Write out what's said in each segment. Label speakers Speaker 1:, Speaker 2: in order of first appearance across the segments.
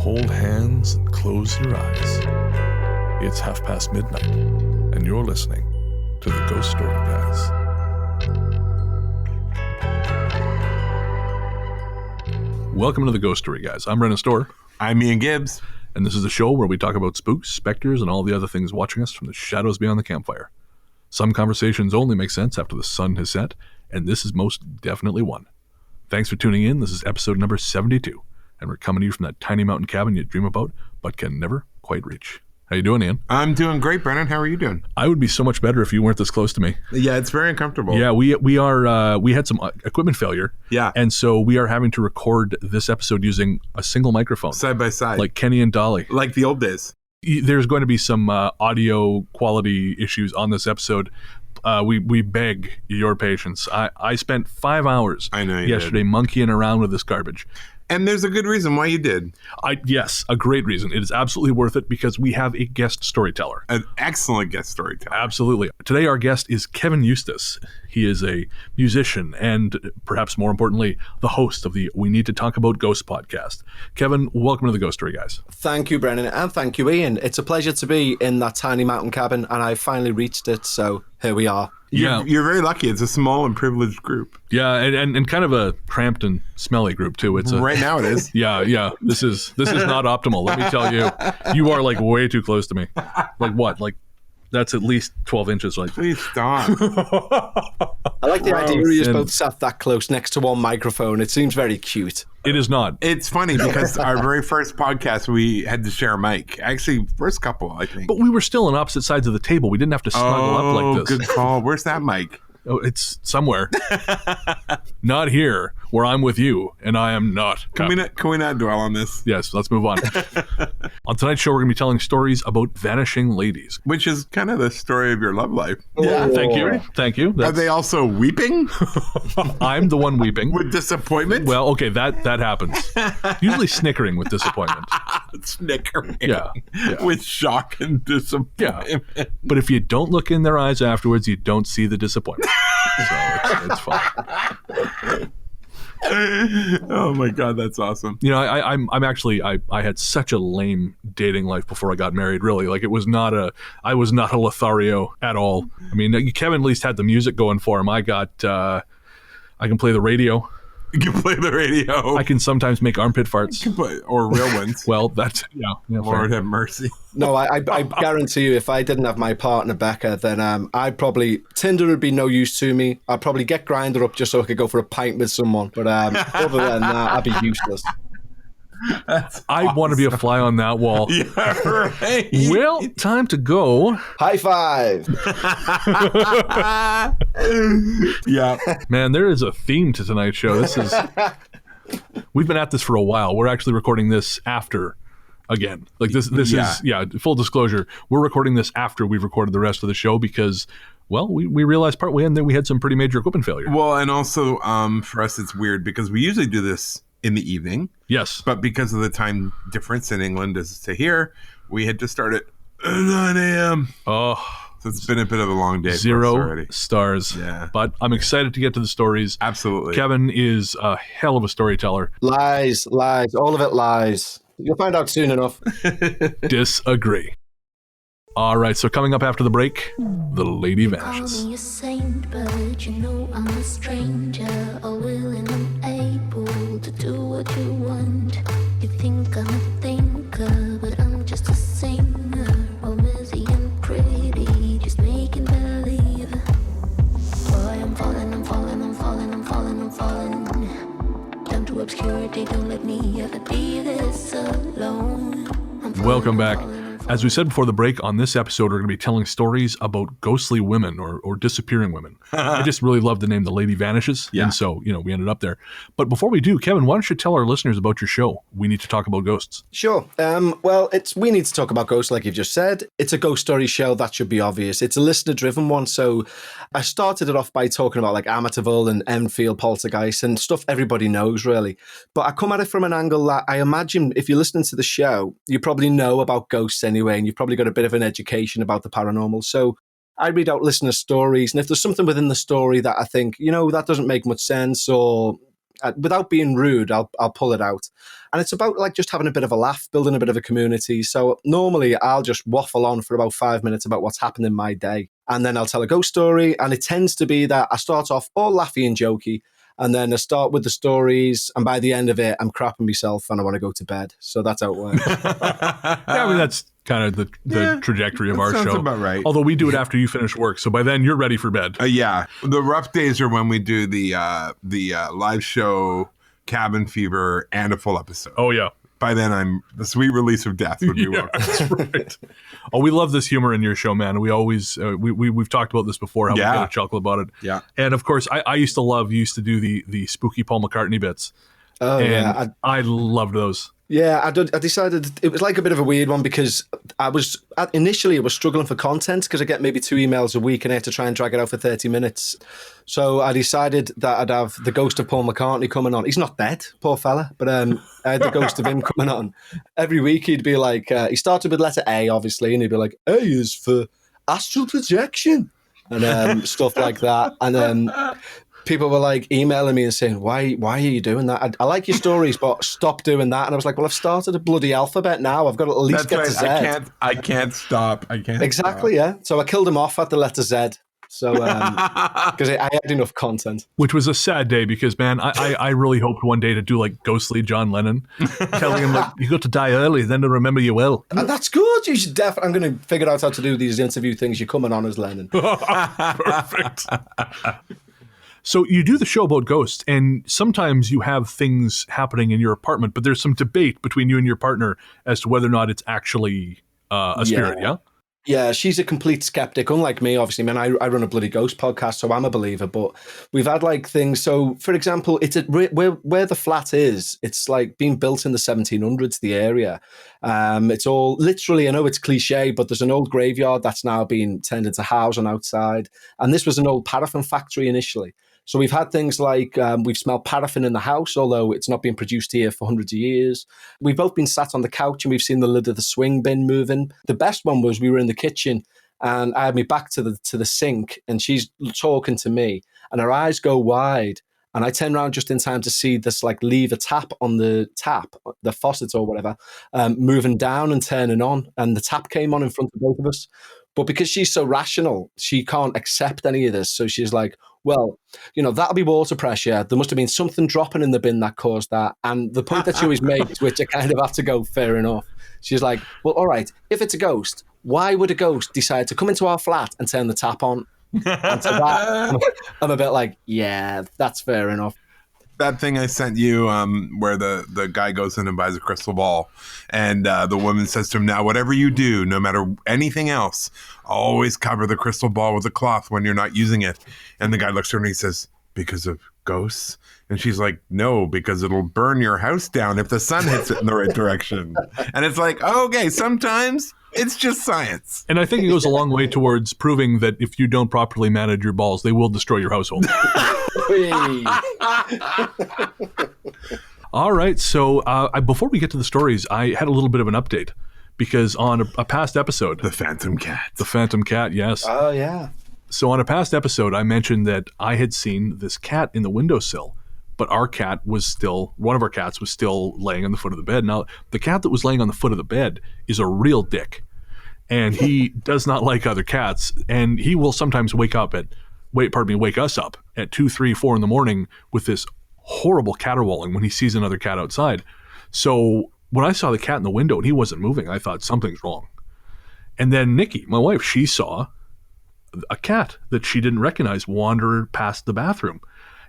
Speaker 1: hold hands and close your eyes. It's midnight, and you're listening to the Ghost Story Guys. Welcome to the Ghost Story Guys. I'm Brennan Storr.
Speaker 2: I'm Ian Gibbs.
Speaker 1: And this is a show where we talk about spooks, specters, and all the other things watching us from the shadows beyond the campfire. Some conversations only make sense after the sun has set, and this is most definitely one. Thanks for tuning in. This is episode number 72, and we're coming to you from that tiny mountain cabin you dream about, but can never quite reach. How you doing, Ian?
Speaker 2: I'm doing great, Brennan. How are you doing?
Speaker 1: I would be so much better if you weren't this close to me.
Speaker 2: Yeah, it's very uncomfortable.
Speaker 1: Yeah, we had some equipment failure.
Speaker 2: Yeah.
Speaker 1: And so we are having to record this episode using a single microphone.
Speaker 2: Side by side.
Speaker 1: Like Kenny and Dolly.
Speaker 2: Like the old days.
Speaker 1: There's going to be some audio quality issues on this episode. We beg your patience. I spent 5 hours yesterday monkeying around with this garbage.
Speaker 2: And there's a good reason why you did.
Speaker 1: Yes, a great reason. It is absolutely worth it because we have a guest storyteller.
Speaker 2: An excellent guest storyteller.
Speaker 1: Absolutely. Today our guest is Kevin Eustace. He is a musician and, perhaps more importantly, the host of the We Need to Talk About Ghosts podcast. Kevin, welcome to the Ghost Story Guys.
Speaker 3: Thank you, Brennan, and thank you, Ian. It's a pleasure to be in that tiny mountain cabin, and I finally reached it, so here we are.
Speaker 2: You're very lucky. It's a small and privileged group.
Speaker 1: Yeah, and kind of a cramped and smelly group too.
Speaker 2: Right now it is.
Speaker 1: Yeah. This is not optimal. Let me tell you, you are like way too close to me. Like what? Like that's at least 12 inches. Like
Speaker 2: please stop.
Speaker 3: I like the idea you both sat that close next to one microphone. It seems very cute.
Speaker 1: It is not.
Speaker 2: It's funny because our very first podcast, we had to share a mic. Actually, first couple, I think.
Speaker 1: But we were still on opposite sides of the table. We didn't have to snuggle up like this.
Speaker 2: Good call. Where's that mic?
Speaker 1: Oh, it's somewhere. Not here, where I'm with you, and I am not.
Speaker 2: Can we not dwell on this?
Speaker 1: Yes, let's move on. On tonight's show, we're going to be telling stories about vanishing ladies.
Speaker 2: Which is kind of the story of your love life.
Speaker 1: Yeah, thank you.
Speaker 2: Are they also weeping?
Speaker 1: I'm the one weeping.
Speaker 2: With disappointment?
Speaker 1: Well, okay, that happens. Usually snickering with disappointment.
Speaker 2: Snickering.
Speaker 1: Yeah.
Speaker 2: With shock and disappointment.
Speaker 1: Yeah. But if you don't look in their eyes afterwards, you don't see the disappointment. So it's fine.
Speaker 2: Oh my God, that's awesome.
Speaker 1: You know, I'm actually I had such a lame dating life before I got married. Really, like I was not a Lothario at all. I mean, Kevin at least had the music going for him. I can play the radio.
Speaker 2: You can play the radio.
Speaker 1: I can sometimes make armpit farts.
Speaker 2: Or real ones.
Speaker 1: Well, that's,
Speaker 2: Lord have mercy.
Speaker 3: No, I guarantee you, if I didn't have my partner, Beggar, then Tinder would be no use to me. I'd probably get Grindr up just so I could go for a pint with someone. But other than that, I'd be useless.
Speaker 1: I want to be a fly on that wall.
Speaker 2: Yeah, right.
Speaker 1: Well, time to go.
Speaker 3: High five.
Speaker 2: Yeah.
Speaker 1: Man, there is a theme to tonight's show. We've been at this for a while. We're actually recording this after again. Like this is full disclosure. We're recording this after we've recorded the rest of the show because, well, we realized partway in that we had some pretty major equipment failure.
Speaker 2: Well, and also for us it's weird because we usually do this in the evening.
Speaker 1: Yes.
Speaker 2: But because of the time difference in England as to here, we had to start at 9 a.m.
Speaker 1: Oh.
Speaker 2: So it's been a bit of a long day.
Speaker 1: 0 stars.
Speaker 2: Yeah.
Speaker 1: But I'm excited to get to the stories.
Speaker 2: Absolutely.
Speaker 1: Kevin is a hell of a storyteller.
Speaker 3: Lies. All of it lies. You'll find out soon enough.
Speaker 1: Disagree. All right, so coming up after the break, the Lady Vanishes.
Speaker 4: Call me a saint, but you know I'm a stranger, all willing and able to do what you want. You think I'm a thinker, but I'm just a singer, all messy and pretty, just making believe. Boy, I'm falling. Down to obscurity, don't let me ever be this alone.
Speaker 1: Welcome back. As we said before the break, on this episode, we're going to be telling stories about ghostly women or disappearing women. I just really love the name, The Lady Vanishes.
Speaker 2: Yeah.
Speaker 1: And so, we ended up there. But before we do, Kevin, why don't you tell our listeners about your show? We Need to Talk About Ghosts.
Speaker 3: Sure. Well, We Need to Talk About Ghosts, like you've just said. It's a ghost story show. That should be obvious. It's a listener-driven one. So I started it off by talking about like Amityville and Enfield poltergeist and stuff everybody knows, really. But I come at it from an angle that I imagine if you're listening to the show, you probably know about ghosts anyway, and you've probably got a bit of an education about the paranormal. So I read out listener stories, and if there's something within the story that I think, that doesn't make much sense, or without being rude, I'll pull it out. And it's about like just having a bit of a laugh, building a bit of a community. So normally I'll just waffle on for about 5 minutes about what's happened in my day. And then I'll tell a ghost story. And it tends to be that I start off all laughy and jokey. And then I start with the stories, and by the end of it, I'm crapping myself and I want to go to bed. So that's how it works.
Speaker 1: Yeah, I mean, that's kind of the trajectory of our
Speaker 2: sounds
Speaker 1: show.
Speaker 2: about right.
Speaker 1: Although we do it after you finish work. So by then, you're ready for bed.
Speaker 2: Yeah. The rough days are when we do the live show, Cabin Fever, and a full episode.
Speaker 1: Oh, yeah.
Speaker 2: By then, the sweet release of death would be welcome.
Speaker 1: That's right. Oh, we love this humor in your show, man. We always we've talked about this before. How we get a chuckle about it.
Speaker 2: Yeah.
Speaker 1: And of course, I used to do the spooky Paul McCartney bits.
Speaker 3: Oh,
Speaker 1: and
Speaker 3: yeah.
Speaker 1: I loved those.
Speaker 3: Yeah, I decided it was like a bit of a weird one because initially I was struggling for content because I get maybe 2 emails a week and I had to try and drag it out for 30 minutes. So I decided that I'd have the ghost of Paul McCartney coming on. He's not dead, poor fella, but I had the ghost of him coming on. Every week he'd be like, he started with letter A, obviously, and he'd be like, A is for astral projection and stuff like that. And people were like emailing me and saying, why are you doing that? I like your stories, but stop doing that. And I was like, well, I've started a bloody alphabet now. I've got to at least get to Z.
Speaker 2: I can't stop.
Speaker 3: Exactly, yeah. So I killed him off at the letter Z. So, because I had enough content.
Speaker 1: Which was a sad day because, man, I really hoped one day to do like ghostly John Lennon, telling him, like, you got to die early, then they'll remember you well.
Speaker 3: And that's good. You should I'm going to figure out how to do these interview things. You're coming on as Lennon.
Speaker 1: Perfect. So you do the show about ghosts, and sometimes you have things happening in your apartment, but there's some debate between you and your partner as to whether or not it's actually a spirit, yeah?
Speaker 3: Yeah, she's a complete skeptic, unlike me, obviously. Man, I run a bloody ghost podcast, so I'm a believer. But we've had like things. So, for example, it's where the flat is. It's like being built in the 1700s. The area, it's all literally. I know it's cliche, but there's an old graveyard that's now being turned into housing outside. And this was an old paraffin factory initially. So we've had things like we've smelled paraffin in the house, although it's not been produced here for hundreds of years. We've both been sat on the couch and we've seen the lid of the swing bin moving. The best one was we were in the kitchen and I had me back to the sink and she's talking to me and her eyes go wide. And I turn around just in time to see this like lever tap on the faucet or whatever, moving down and turning on. And the tap came on in front of both of us. But because she's so rational, she can't accept any of this. So she's like, well, that'll be water pressure. There must have been something dropping in the bin that caused that. And the point that she always makes, which I kind of have to go, fair enough. She's like, well, all right, if it's a ghost, why would a ghost decide to come into our flat and turn the tap on? And to that, I'm a bit like, yeah, that's fair enough.
Speaker 2: That thing I sent you where the guy goes in and buys a crystal ball and the woman says to him, now, whatever you do, no matter anything else, always cover the crystal ball with a cloth when you're not using it. And the guy looks at her and he says, because of ghosts? And she's like, no, because it'll burn your house down if the sun hits it in the right direction. And it's like, okay, sometimes it's just science.
Speaker 1: And I think it goes a long way towards proving that if you don't properly manage your balls, they will destroy your household. All right. So before we get to the stories, I had a little bit of an update because on a past episode,
Speaker 2: The Phantom Cat,
Speaker 1: yes.
Speaker 3: Oh, yeah.
Speaker 1: So on a past episode, I mentioned that I had seen this cat in the windowsill, but one of our cats was still laying on the foot of the bed. Now, the cat that was laying on the foot of the bed is a real dick, and he does not like other cats, and he will sometimes wake us up at 2, 3, 4 in the morning with this horrible caterwauling when he sees another cat outside. So when I saw the cat in the window and he wasn't moving, I thought something's wrong. And then Nikki, my wife, she saw a cat that she didn't recognize wander past the bathroom.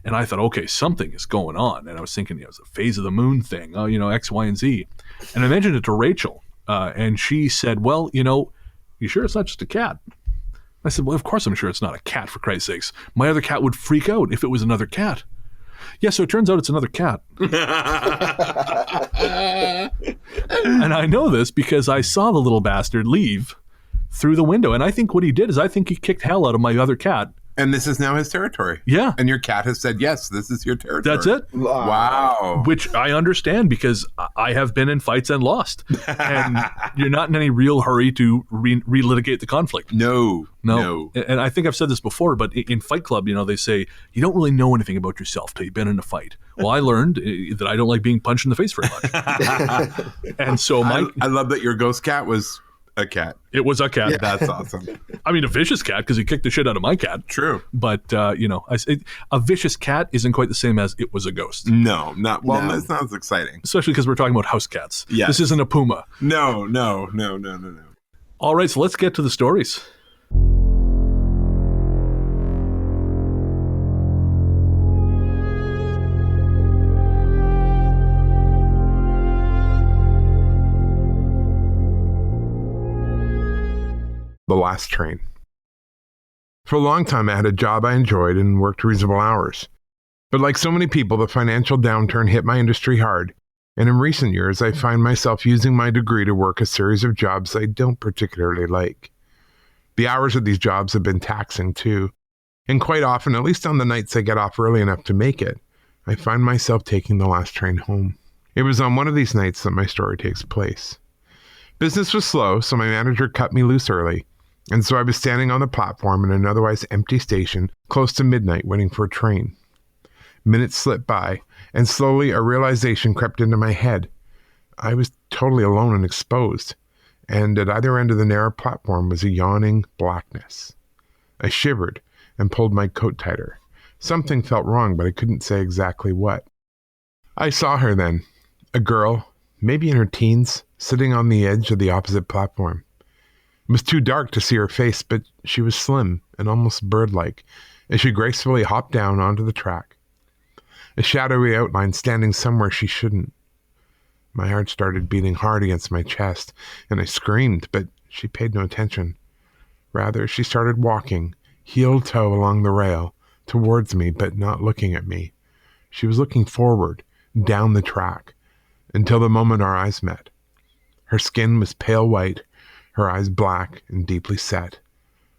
Speaker 1: And I thought, okay, something is going on. And I was thinking, it's a phase of the moon thing, X, Y, and Z. And I mentioned it to Rachel, and she said, well, you sure it's not just a cat? I said, well, of course I'm sure it's not a cat, for Christ's sakes. My other cat would freak out if it was another cat. Yeah, so it turns out it's another cat. And I know this because I saw the little bastard leave through the window. And I think what he did is he kicked hell out of my other cat
Speaker 2: And this is now his territory.
Speaker 1: Yeah.
Speaker 2: And your cat has said, yes, this is your territory.
Speaker 1: That's it.
Speaker 2: Wow.
Speaker 1: Which I understand because I have been in fights and lost. And you're not in any real hurry to relitigate the conflict.
Speaker 2: No.
Speaker 1: And I think I've said this before, but in Fight Club, they say you don't really know anything about yourself till you've been in a fight. Well, I learned that I don't like being punched in the face very much. And so
Speaker 2: I love that your ghost cat was a cat.
Speaker 1: It was a cat.
Speaker 2: Yeah. That's awesome.
Speaker 1: I mean, a vicious cat because he kicked the shit out of my cat.
Speaker 2: True.
Speaker 1: But, a vicious cat isn't quite the same as it was a ghost.
Speaker 2: No, that sounds exciting.
Speaker 1: Especially because we're talking about house cats.
Speaker 2: Yes.
Speaker 1: This isn't a puma.
Speaker 2: No.
Speaker 1: All right, so let's get to the stories.
Speaker 2: The last train. For a long time, I had a job I enjoyed and worked reasonable hours. But like so many people, the financial downturn hit my industry hard, and in recent years, I find myself using my degree to work a series of jobs I don't particularly like. The hours of these jobs have been taxing too, and quite often, at least on the nights I get off early enough to make it, I find myself taking the last train home. It was on one of these nights that my story takes place. Business was slow, so my manager cut me loose early. And so I was standing on the platform in an otherwise empty station close to midnight waiting for a train. Minutes slipped by, and slowly a realization crept into my head. I was totally alone and exposed, and at either end of the narrow platform was a yawning blackness. I shivered and pulled my coat tighter. Something felt wrong, but I couldn't say exactly what. I saw her then, a girl, maybe in her teens, sitting on the edge of the opposite platform. It was too dark to see her face, but she was slim and almost bird-like as she gracefully hopped down onto the track. A shadowy outline standing somewhere she shouldn't. My heart started beating hard against my chest, and I screamed, but she paid no attention. Rather, she started walking, heel-toe along the rail, towards me, but not looking at me. She was looking forward, down the track, until the moment our eyes met. Her skin was pale white, her eyes black and deeply set.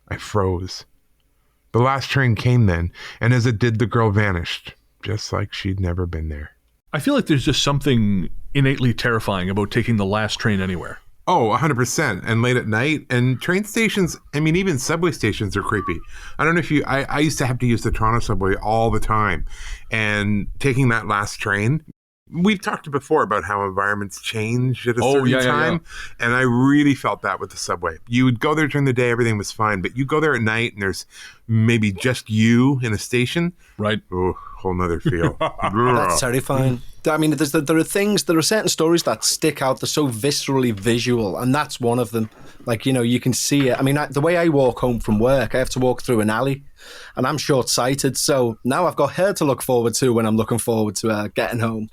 Speaker 2: I froze. The last train came then, and as it did, the girl vanished, just like she'd never been there.
Speaker 1: I feel like there's just something innately terrifying about taking the last train anywhere.
Speaker 2: Oh, 100%. And late at night. And train stations, I mean, even subway stations are creepy. I don't know if I used to have to use the Toronto subway all the time. And taking that last train, we've talked before about how environments change at a certain time. Yeah. And I really felt that with the subway. You would go there during the day, everything was fine. But you go there at night and there's maybe just you in a station.
Speaker 1: Right.
Speaker 2: Oh, whole nother feel.
Speaker 3: That's terrifying. I mean, there are certain stories that stick out. They're so viscerally visual, and that's one of them. Like, you can see it. I mean, the way I walk home from work, I have to walk through an alley, and I'm short-sighted. So now I've got her to look forward to when I'm looking forward to getting home.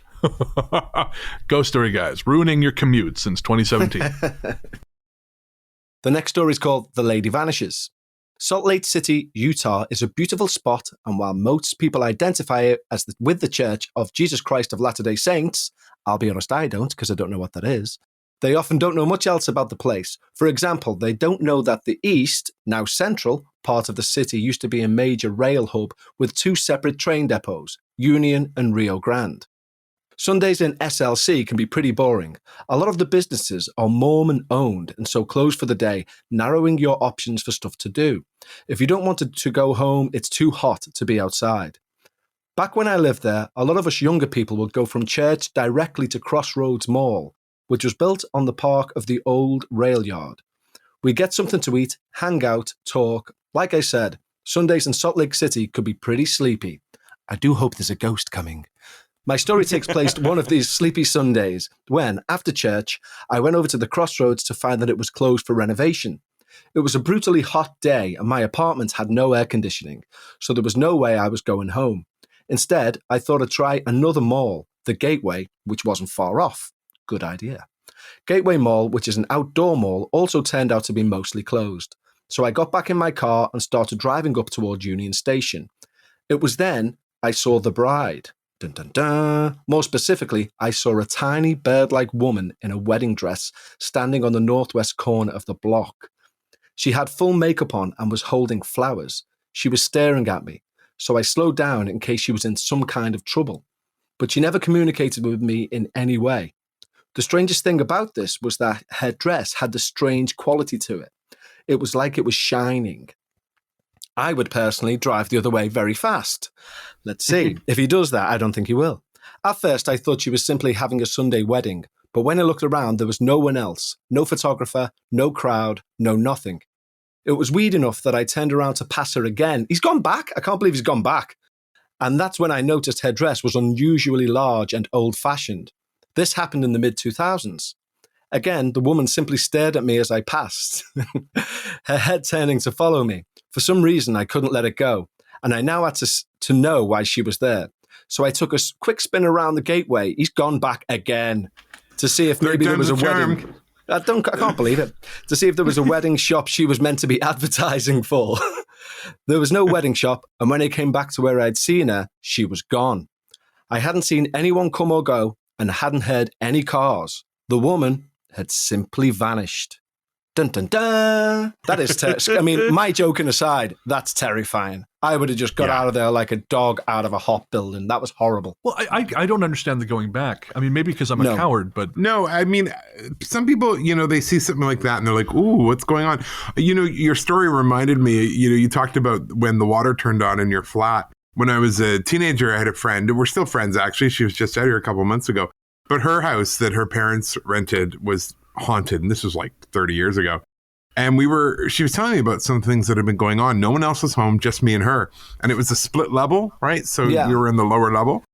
Speaker 1: Ghost Story Guys, ruining your commute since 2017.
Speaker 3: The next story is called The Lady Vanishes. Salt Lake City, Utah is a beautiful spot, and while most people identify it as with the Church of Jesus Christ of Latter-day Saints, I'll be honest, I don't, because I don't know what that is, they often don't know much else about the place. For example, they don't know that the east, now central, part of the city used to be a major rail hub with two separate train depots, Union and Rio Grande. Sundays in SLC can be pretty boring. A lot of the businesses are Mormon-owned and so closed for the day, narrowing your options for stuff to do. If you don't want to go home, it's too hot to be outside. Back when I lived there, a lot of us younger people would go from church directly to Crossroads Mall, which was built on the park of the old rail yard. We'd get something to eat, hang out, talk. Like I said, Sundays in Salt Lake City could be pretty sleepy. I do hope there's a ghost coming. My story takes place one of these sleepy Sundays when, after church, I went over to the Crossroads to find that it was closed for renovation. It was a brutally hot day and my apartment had no air conditioning, so there was no way I was going home. Instead, I thought I'd try another mall, the Gateway, which wasn't far off. Good idea. Gateway Mall, which is an outdoor mall, also turned out to be mostly closed. So I got back in my car and started driving up toward Union Station. It was then I saw the bride. Dun, dun, dun. More specifically, I saw a tiny bird-like woman in a wedding dress standing on the northwest corner of the block. She had full makeup on and was holding flowers. She was staring at me, so I slowed down in case she was in some kind of trouble. But she never communicated with me in any way. The strangest thing about this was that her dress had a strange quality to it. It was like it was shining. I would personally drive the other way very fast. Let's see. If he does that, I don't think he will. At first, I thought she was simply having a Sunday wedding, but when I looked around, there was no one else, no photographer, no crowd, no nothing. It was weird enough that I turned around to pass her again. He's gone back? I can't believe he's gone back. And that's when I noticed her dress was unusually large and old-fashioned. This happened in the mid-2000s. Again, the woman simply stared at me as I passed, her head turning to follow me. For some reason, I couldn't let it go, and I now had to know why she was there. So I took a quick spin around the gateway. He's gone back again to see if maybe there was a wedding. I can't believe it. To see if there was a wedding shop she was meant to be advertising for. There was no wedding shop, and when I came back to where I'd seen her, she was gone. I hadn't seen anyone come or go, and hadn't heard any cars. The woman had simply vanished. Dun dun dun! That is, I mean, my joking aside, that's terrifying. I would have just got out of there like a dog out of a hot building. That was horrible.
Speaker 1: Well, I don't understand the going back. I mean, maybe because I'm a coward, but...
Speaker 2: No, I mean, some people, they see something like that and they're like, ooh, what's going on? Your story reminded me, you talked about when the water turned on in your flat. When I was a teenager, I had a friend. We're still friends, actually. She was just out here a couple of months ago. But her house that her parents rented was haunted, and this was like 30 years ago. And she was telling me about some things that had been going on. No one else was home, just me and her. And it was a split level, right? So we were in the lower level.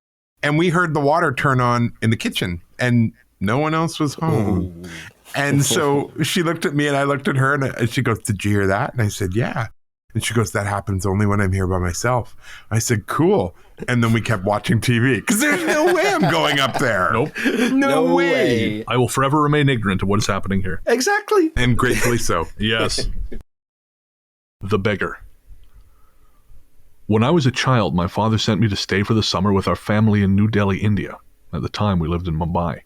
Speaker 2: And we heard the water turn on in the kitchen, and no one else was home. Ooh. And so she looked at me and I looked at her, and she goes, "Did you hear that?" And I said, "Yeah." And she goes, "That happens only when I'm here by myself." I said, "Cool." And then we kept watching TV because there's no way I'm going up there.
Speaker 1: Nope.
Speaker 2: No way.
Speaker 1: I will forever remain ignorant of what is happening here.
Speaker 3: Exactly.
Speaker 2: And gratefully so.
Speaker 1: Yes. The Beggar. When I was a child, my father sent me to stay for the summer with our family in New Delhi, India. At the time, we lived in Mumbai.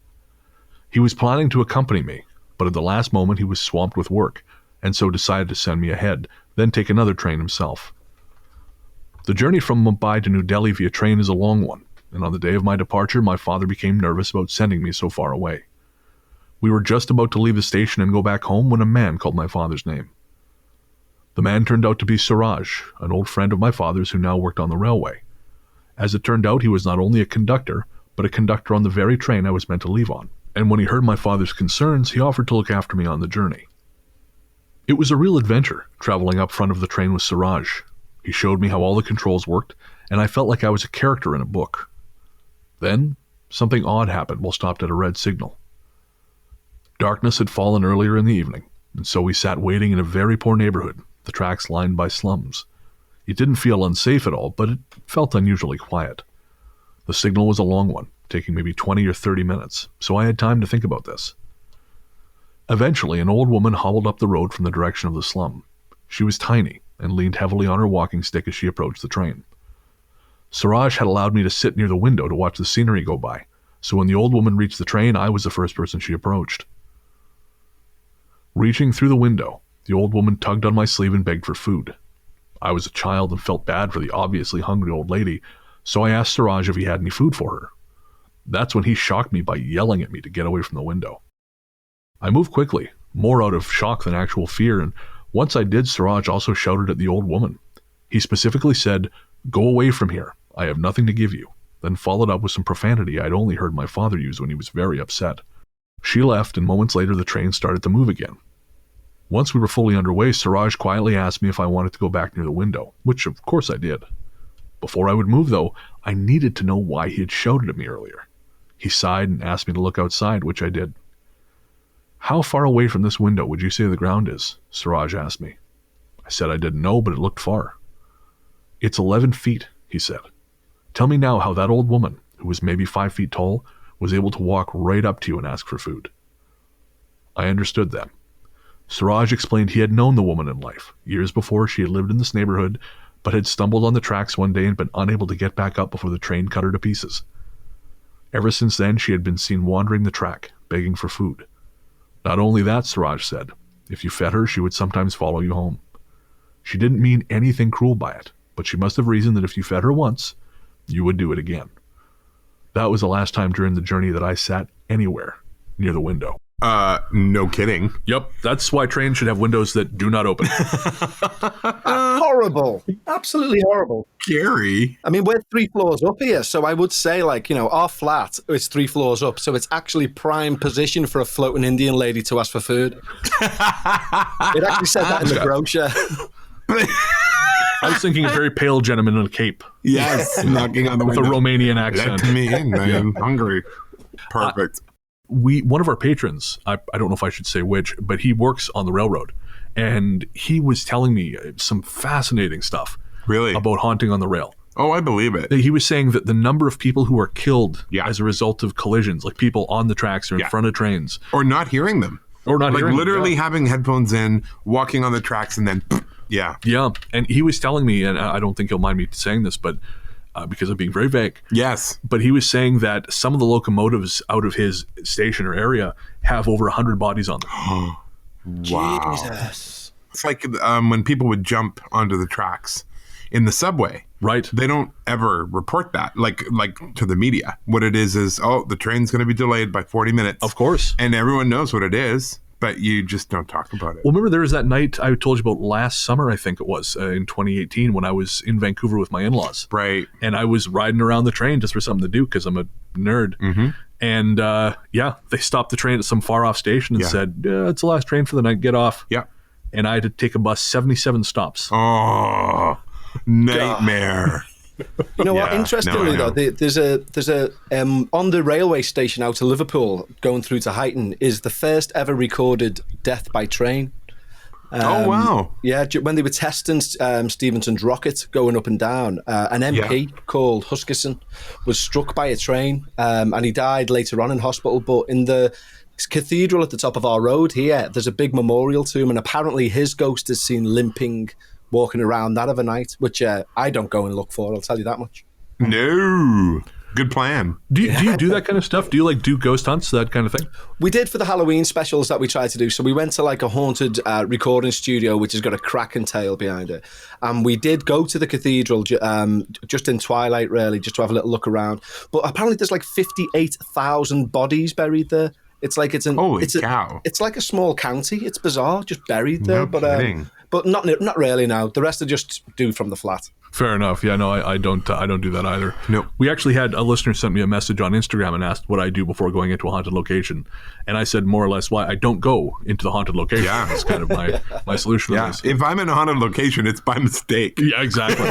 Speaker 1: He was planning to accompany me, but at the last moment he was swamped with work, and so decided to send me ahead, then take another train himself. The journey from Mumbai to New Delhi via train is a long one, and on the day of my departure, my father became nervous about sending me so far away. We were just about to leave the station and go back home when a man called my father's name. The man turned out to be Suraj, an old friend of my father's who now worked on the railway. As it turned out, he was not only a conductor, but a conductor on the very train I was meant to leave on, and when he heard my father's concerns, he offered to look after me on the journey. It was a real adventure, traveling up front of the train with Suraj. He showed me how all the controls worked, and I felt like I was a character in a book. Then, something odd happened while stopped at a red signal. Darkness had fallen earlier in the evening, and so we sat waiting in a very poor neighborhood, the tracks lined by slums. It didn't feel unsafe at all, but it felt unusually quiet. The signal was a long one, taking maybe 20 or 30 minutes, so I had time to think about this. Eventually, an old woman hobbled up the road from the direction of the slum. She was tiny and leaned heavily on her walking stick as she approached the train. Suraj had allowed me to sit near the window to watch the scenery go by, so when the old woman reached the train, I was the first person she approached. Reaching through the window, the old woman tugged on my sleeve and begged for food. I was a child and felt bad for the obviously hungry old lady, so I asked Suraj if he had any food for her. That's when he shocked me by yelling at me to get away from the window. I moved quickly, more out of shock than actual fear, and once I did, Suraj also shouted at the old woman. He specifically said, "Go away from here, I have nothing to give you," then followed up with some profanity I'd only heard my father use when he was very upset. She left, and moments later the train started to move again. Once we were fully underway, Suraj quietly asked me if I wanted to go back near the window, which of course I did. Before I would move, though, I needed to know why he had shouted at me earlier. He sighed and asked me to look outside, which I did. "How far away from this window would you say the ground is?" Suraj asked me. I said I didn't know, but it looked far. "It's 11 feet, he said. "Tell me now how that old woman, who was maybe 5 feet tall, was able to walk right up to you and ask for food." I understood then. Suraj explained he had known the woman in life. Years before, she had lived in this neighborhood, but had stumbled on the tracks one day and been unable to get back up before the train cut her to pieces. Ever since then, she had been seen wandering the track, begging for food. Not only that, Suraj said, if you fed her, she would sometimes follow you home. She didn't mean anything cruel by it, but she must have reasoned that if you fed her once, you would do it again. That was the last time during the journey that I sat anywhere near the window.
Speaker 2: No kidding.
Speaker 1: Yep, that's why trains should have windows that do not open.
Speaker 3: Horrible. Absolutely horrible.
Speaker 2: Gary.
Speaker 3: I mean, we're 3 floors up here, so I would say, like, you know, our flat is 3 floors up, so it's actually prime position for a floating Indian lady to ask for food. It actually said that in the brochure.
Speaker 1: I was thinking a very pale gentleman in a cape.
Speaker 2: Yes, knocking on the
Speaker 1: with
Speaker 2: window.
Speaker 1: a Romanian accent.
Speaker 2: Let me in. I am hungry. Perfect.
Speaker 1: One of our patrons, I don't know if I should say which, but he works on the railroad, and he was telling me some fascinating stuff.
Speaker 2: Really?
Speaker 1: About haunting on the rail.
Speaker 2: Oh, I believe it.
Speaker 1: He was saying that the number of people who are killed
Speaker 2: Yeah.
Speaker 1: as a result of collisions, like people on the tracks or in
Speaker 2: Yeah.
Speaker 1: front of trains,
Speaker 2: Or not hearing them.
Speaker 1: or not
Speaker 2: Like
Speaker 1: hearing them,
Speaker 2: literally
Speaker 1: yeah.
Speaker 2: having headphones in, walking on the tracks, and then, yeah.
Speaker 1: Yeah, and he was telling me, and I don't think he'll mind me saying this, but because I'm being very vague,
Speaker 2: Yes.
Speaker 1: but he was saying that some of the locomotives out of his station or area have over 100 bodies on them.
Speaker 2: Wow.
Speaker 3: Jesus.
Speaker 2: It's like when people would jump onto the tracks in the subway.
Speaker 1: Right.
Speaker 2: They don't ever report that, like to the media. What it is, oh, the train's going to be delayed by 40 minutes.
Speaker 1: Of course.
Speaker 2: And everyone knows what it is, but you just don't talk about it.
Speaker 1: Well, remember there was that night I told you about last summer, I think it was, in 2018, when I was in Vancouver with my in-laws.
Speaker 2: Right.
Speaker 1: And I was riding around the train just for something to do because I'm a nerd.
Speaker 2: Mm-hmm.
Speaker 1: And they stopped the train at some far-off station and said, it's the last train for the night, get off.
Speaker 2: Yeah.
Speaker 1: And I had to take a bus 77 stops.
Speaker 2: Oh, nightmare.
Speaker 3: You know what?
Speaker 2: Yeah,
Speaker 3: Interestingly,
Speaker 2: no, I
Speaker 3: though, there's a on the railway station out of Liverpool, going through to Huyton, is the first ever recorded death by train.
Speaker 2: Oh, wow.
Speaker 3: Yeah, when they were testing Stephenson's rocket going up and down, an MP called Huskisson was struck by a train, and he died later on in hospital. But in the cathedral at the top of our road here, there's a big memorial to him, and apparently his ghost is seen limping, walking around that of a night, which I don't go and look for, I'll tell you that much.
Speaker 2: No. Good plan.
Speaker 1: Do you do that kind of stuff? Do you do ghost hunts, that kind of thing?
Speaker 3: We did for the Halloween specials that we tried to do. So we went to like a haunted recording studio, which has got a cracking tale behind it. And we did go to the cathedral just in twilight, really, just to have a little look around. But apparently there's like 58,000 bodies buried there. It's like
Speaker 2: Holy cow.
Speaker 3: It's like a small county. It's bizarre, just buried there.
Speaker 2: No kidding.
Speaker 3: But not really now. The rest are just do from the flat.
Speaker 1: Fair enough. Yeah, no, I don't do that either.
Speaker 2: Nope.
Speaker 1: We actually had a listener sent me a message on Instagram and asked what I do before going into a haunted location, and I said more or less why I don't go into the haunted location.
Speaker 2: Yeah.
Speaker 1: That's kind of my solution.
Speaker 2: Yeah.
Speaker 1: To this.
Speaker 2: If I'm in a haunted location, it's by mistake.
Speaker 1: Yeah, exactly.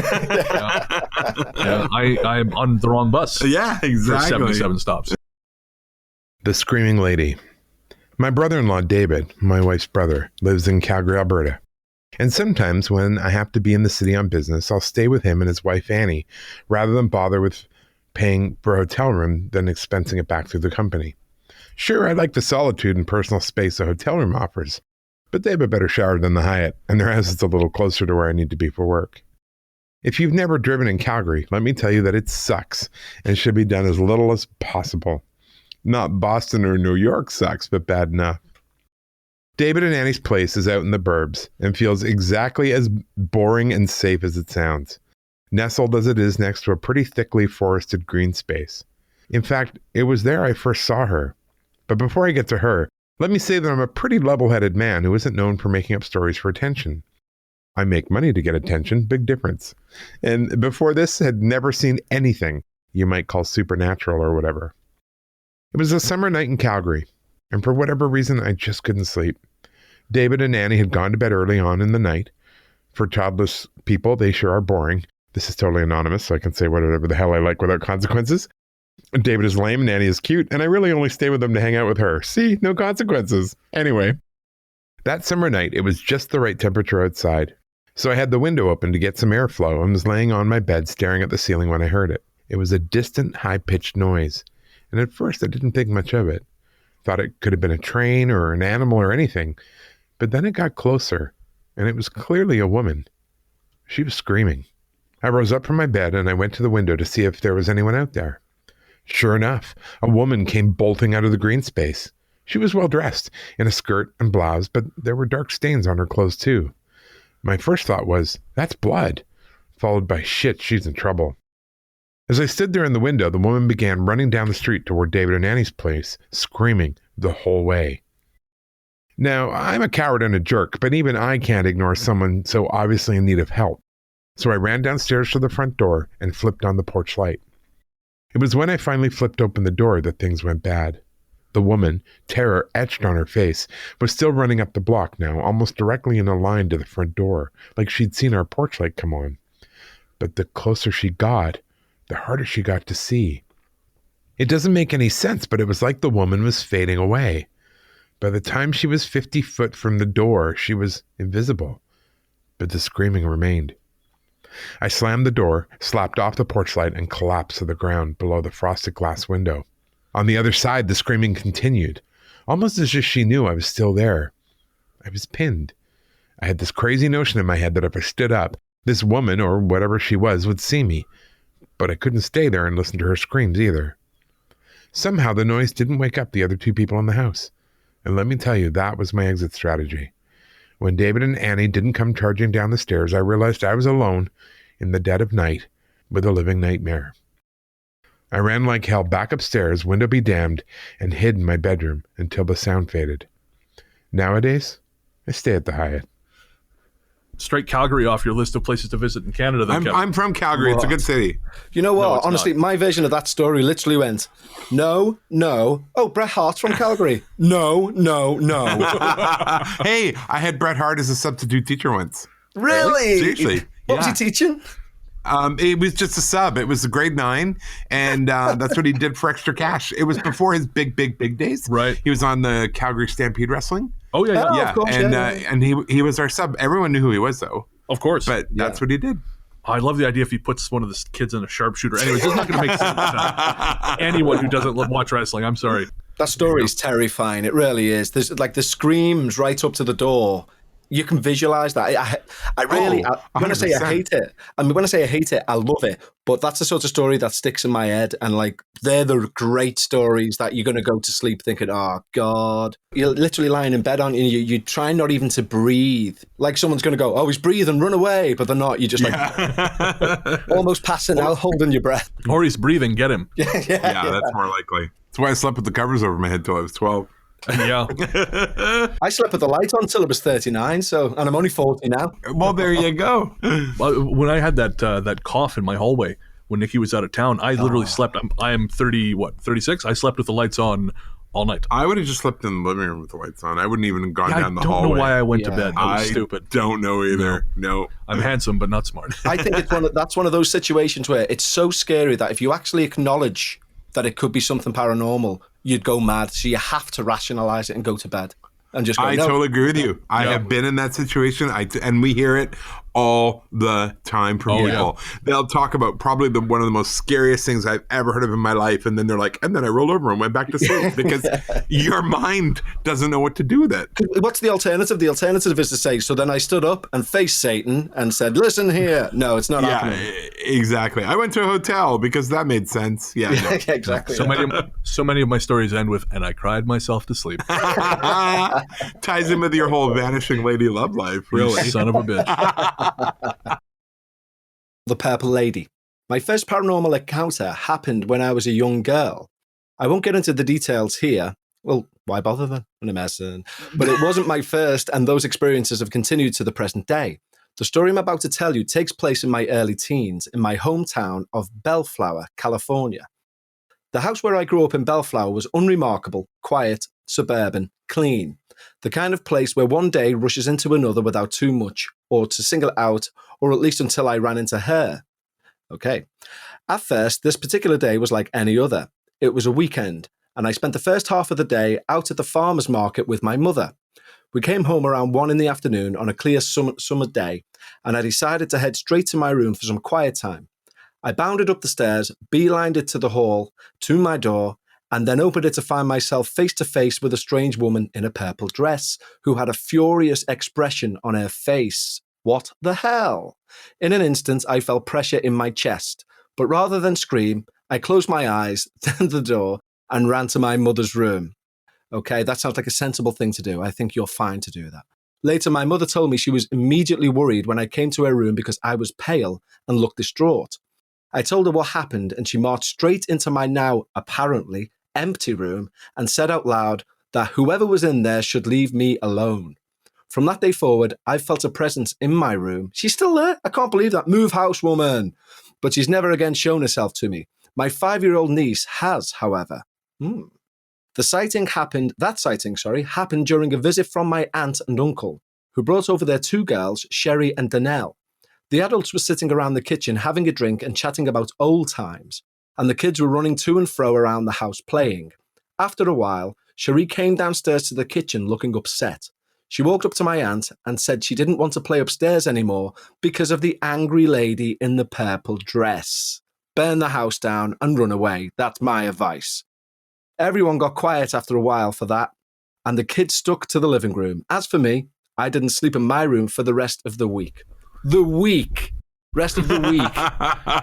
Speaker 1: I'm on the wrong bus.
Speaker 2: Yeah,
Speaker 1: For
Speaker 2: exactly.
Speaker 1: 77 stops.
Speaker 2: The Screaming Lady. My brother-in-law, David, my wife's brother, lives in Calgary, Alberta. And sometimes when I have to be in the city on business, I'll stay with him and his wife, Annie, rather than bother with paying for a hotel room than expensing it back through the company. Sure, I like the solitude and personal space a hotel room offers, but they have a better shower than the Hyatt, and their house is a little closer to where I need to be for work. If you've never driven in Calgary, let me tell you that it sucks and should be done as little as possible. Not Boston or New York sucks, but bad enough. David and Annie's place is out in the burbs and feels exactly as boring and safe as it sounds, nestled as it is next to a pretty thickly forested green space. In fact, it was there I first saw her. But before I get to her, let me say that I'm a pretty level-headed man who isn't known for making up stories for attention. I make money to get attention, big difference. And before this, had never seen anything you might call supernatural or whatever. It was a summer night in Calgary, and for whatever reason, I just couldn't sleep. David and Annie had gone to bed early on in the night. For childless people, they sure are boring. This is totally anonymous, so I can say whatever the hell I like without consequences. David is lame and Annie is cute, and I really only stay with them to hang out with her. See, no consequences. Anyway, that summer night, it was just the right temperature outside. So I had the window open to get some airflow and was laying on my bed staring at the ceiling when I heard it. It was a distant, high-pitched noise. And at first I didn't think much of it. Thought it could have been a train or an animal or anything. But then it got closer, and it was clearly a woman. She was screaming. I rose up from my bed and I went to the window to see if there was anyone out there. Sure enough, a woman came bolting out of the green space. She was well dressed in a skirt and blouse, but there were dark stains on her clothes too. My first thought was, that's blood, followed by shit, she's in trouble. As I stood there in the window, the woman began running down the street toward David and Annie's place, screaming the whole way. Now, I'm a coward and a jerk, but even I can't ignore someone so obviously in need of help. So I ran downstairs to the front door and flipped on the porch light. It was when I finally flipped open the door that things went bad. The woman, terror etched on her face, was still running up the block now, almost directly in a line to the front door, like she'd seen our porch light come on. But the closer she got, the harder she got to see. It doesn't make any sense, but it was like the woman was fading away. By the time she was 50 foot from the door, she was invisible, but the screaming remained. I slammed the door, slapped off the porch light, and collapsed to the ground below the frosted glass window. On the other side, the screaming continued, almost as if she knew I was still there. I was pinned. I had this crazy notion in my head that if I stood up, this woman, or whatever she was, would see me. But I couldn't stay there and listen to her screams either. Somehow the noise didn't wake up the other two people in the house. And let me tell you, that was my exit strategy. When David and Annie didn't come charging down the stairs, I realized I was alone in the dead of night with a living nightmare. I ran like hell back upstairs, window be damned, and hid in my bedroom until the sound faded. Nowadays, I stay at the Hyatt.
Speaker 1: Straight Calgary off your list of places to visit in Canada.
Speaker 2: I'm from Calgary. It's a good city.
Speaker 3: You know what?
Speaker 1: No, it's
Speaker 3: honestly, my version of that story literally went, no. Oh, Bret Hart's from Calgary. No.
Speaker 2: Hey, I had Bret Hart as a substitute teacher once.
Speaker 3: Really?
Speaker 2: Seriously.
Speaker 3: What was he teaching?
Speaker 2: It was just a sub. It was a grade 9, and that's what he did for extra cash. It was before his big days.
Speaker 1: Right.
Speaker 2: He was on the Calgary Stampede Wrestling.
Speaker 1: Oh, yeah.
Speaker 3: Oh, of course,
Speaker 2: and he was our sub. Everyone knew who he was, though.
Speaker 1: Of course.
Speaker 2: But that's what he did.
Speaker 1: I love the idea if he puts one of the kids in a sharpshooter. Anyways, it's not going to make sense to anyone who doesn't watch wrestling. I'm sorry.
Speaker 3: That story is terrifying. It really is. There's like the screams right up to the door. You can visualize that. I really, when I say I hate it, I love it. But that's the sort of story that sticks in my head. And like, they're the great stories that you're going to go to sleep thinking, oh God, you're literally lying in bed, aren't you? You try not even to breathe. Like someone's going to go, oh, he's breathing, run away. But they're not. You're just like almost passing out, holding your breath.
Speaker 1: Or he's breathing, get him.
Speaker 2: Yeah, that's more likely. That's why I slept with the covers over my head till I was 12.
Speaker 1: Yeah.
Speaker 3: I slept with the light on until I was 39, and I'm only 40 now.
Speaker 2: Well, there you go.
Speaker 1: When I had that cough in my hallway when Nikki was out of town, I literally slept. I am 36. I slept with the lights on all night.
Speaker 2: I would have just slept in the living room with the lights on. I wouldn't even have gone down the hallway.
Speaker 1: I don't know why I went to bed. That was stupid.
Speaker 2: Don't know either. No.
Speaker 1: I'm handsome, but not smart.
Speaker 3: I think that's one of those situations where it's so scary that if you actually acknowledge that it could be something paranormal, you'd go mad. So you have to rationalize it and go to bed and just go,
Speaker 2: I totally agree with you. I have been in that situation. And we hear it all the time from people. Yeah. They'll talk about probably one of the most scariest things I've ever heard of in my life. And then they're like, and then I rolled over and went back to sleep because your mind doesn't know what to do with it.
Speaker 3: What's the alternative? The alternative is to say, so then I stood up and faced Satan and said, listen here. No, it's not happening.
Speaker 2: Exactly. I went to a hotel because that made sense. Yeah, no.
Speaker 3: Exactly.
Speaker 1: So many of my stories end with, and I cried myself to sleep.
Speaker 2: Ties in with your whole vanishing lady love life. Really.
Speaker 1: Son of a bitch.
Speaker 3: The Purple Lady. My first paranormal encounter happened when I was a young girl. I won't get into the details here. Well, why bother then? I'm a messing. But it wasn't my first, and those experiences have continued to the present day. The story I'm about to tell you takes place in my early teens in my hometown of Bellflower, California. The house where I grew up in Bellflower was unremarkable, quiet, suburban, clean. The kind of place where one day rushes into another without too much, or to single out, or at least until I ran into her. Okay. At first, this particular day was like any other. It was a weekend, and I spent the first half of the day out at the farmer's market with my mother. We came home around 1 p.m. on a clear summer day, and I decided to head straight to my room for some quiet time. I bounded up the stairs, beelined it to the hall, to my door, and then opened it to find myself face to face with a strange woman in a purple dress who had a furious expression on her face. What the hell? In an instant, I felt pressure in my chest, but rather than scream, I closed my eyes, turned the door, and ran to my mother's room. Okay, that sounds like a sensible thing to do. I think you're fine to do that. Later, my mother told me she was immediately worried when I came to her room because I was pale and looked distraught. I told her what happened, and she marched straight into my now, apparently, empty room and said out loud that whoever was in there should leave me alone. From that day forward, I felt a presence in my room. She's still there? I can't believe that. Move house, woman. But she's never again shown herself to me. My 5-year-old niece has, however. That sighting happened during a visit from my aunt and uncle, who brought over their 2 girls, Sherry and Danelle. The adults were sitting around the kitchen having a drink and chatting about old times, and the kids were running to and fro around the house playing. After a while, Sherry came downstairs to the kitchen looking upset. She walked up to my aunt and said she didn't want to play upstairs anymore because of the angry lady in the purple dress. Burn the house down and run away. That's my advice. Everyone got quiet after a while for that, and the kids stuck to the living room. As for me, I didn't sleep in my room for the rest of the week. Rest of the week.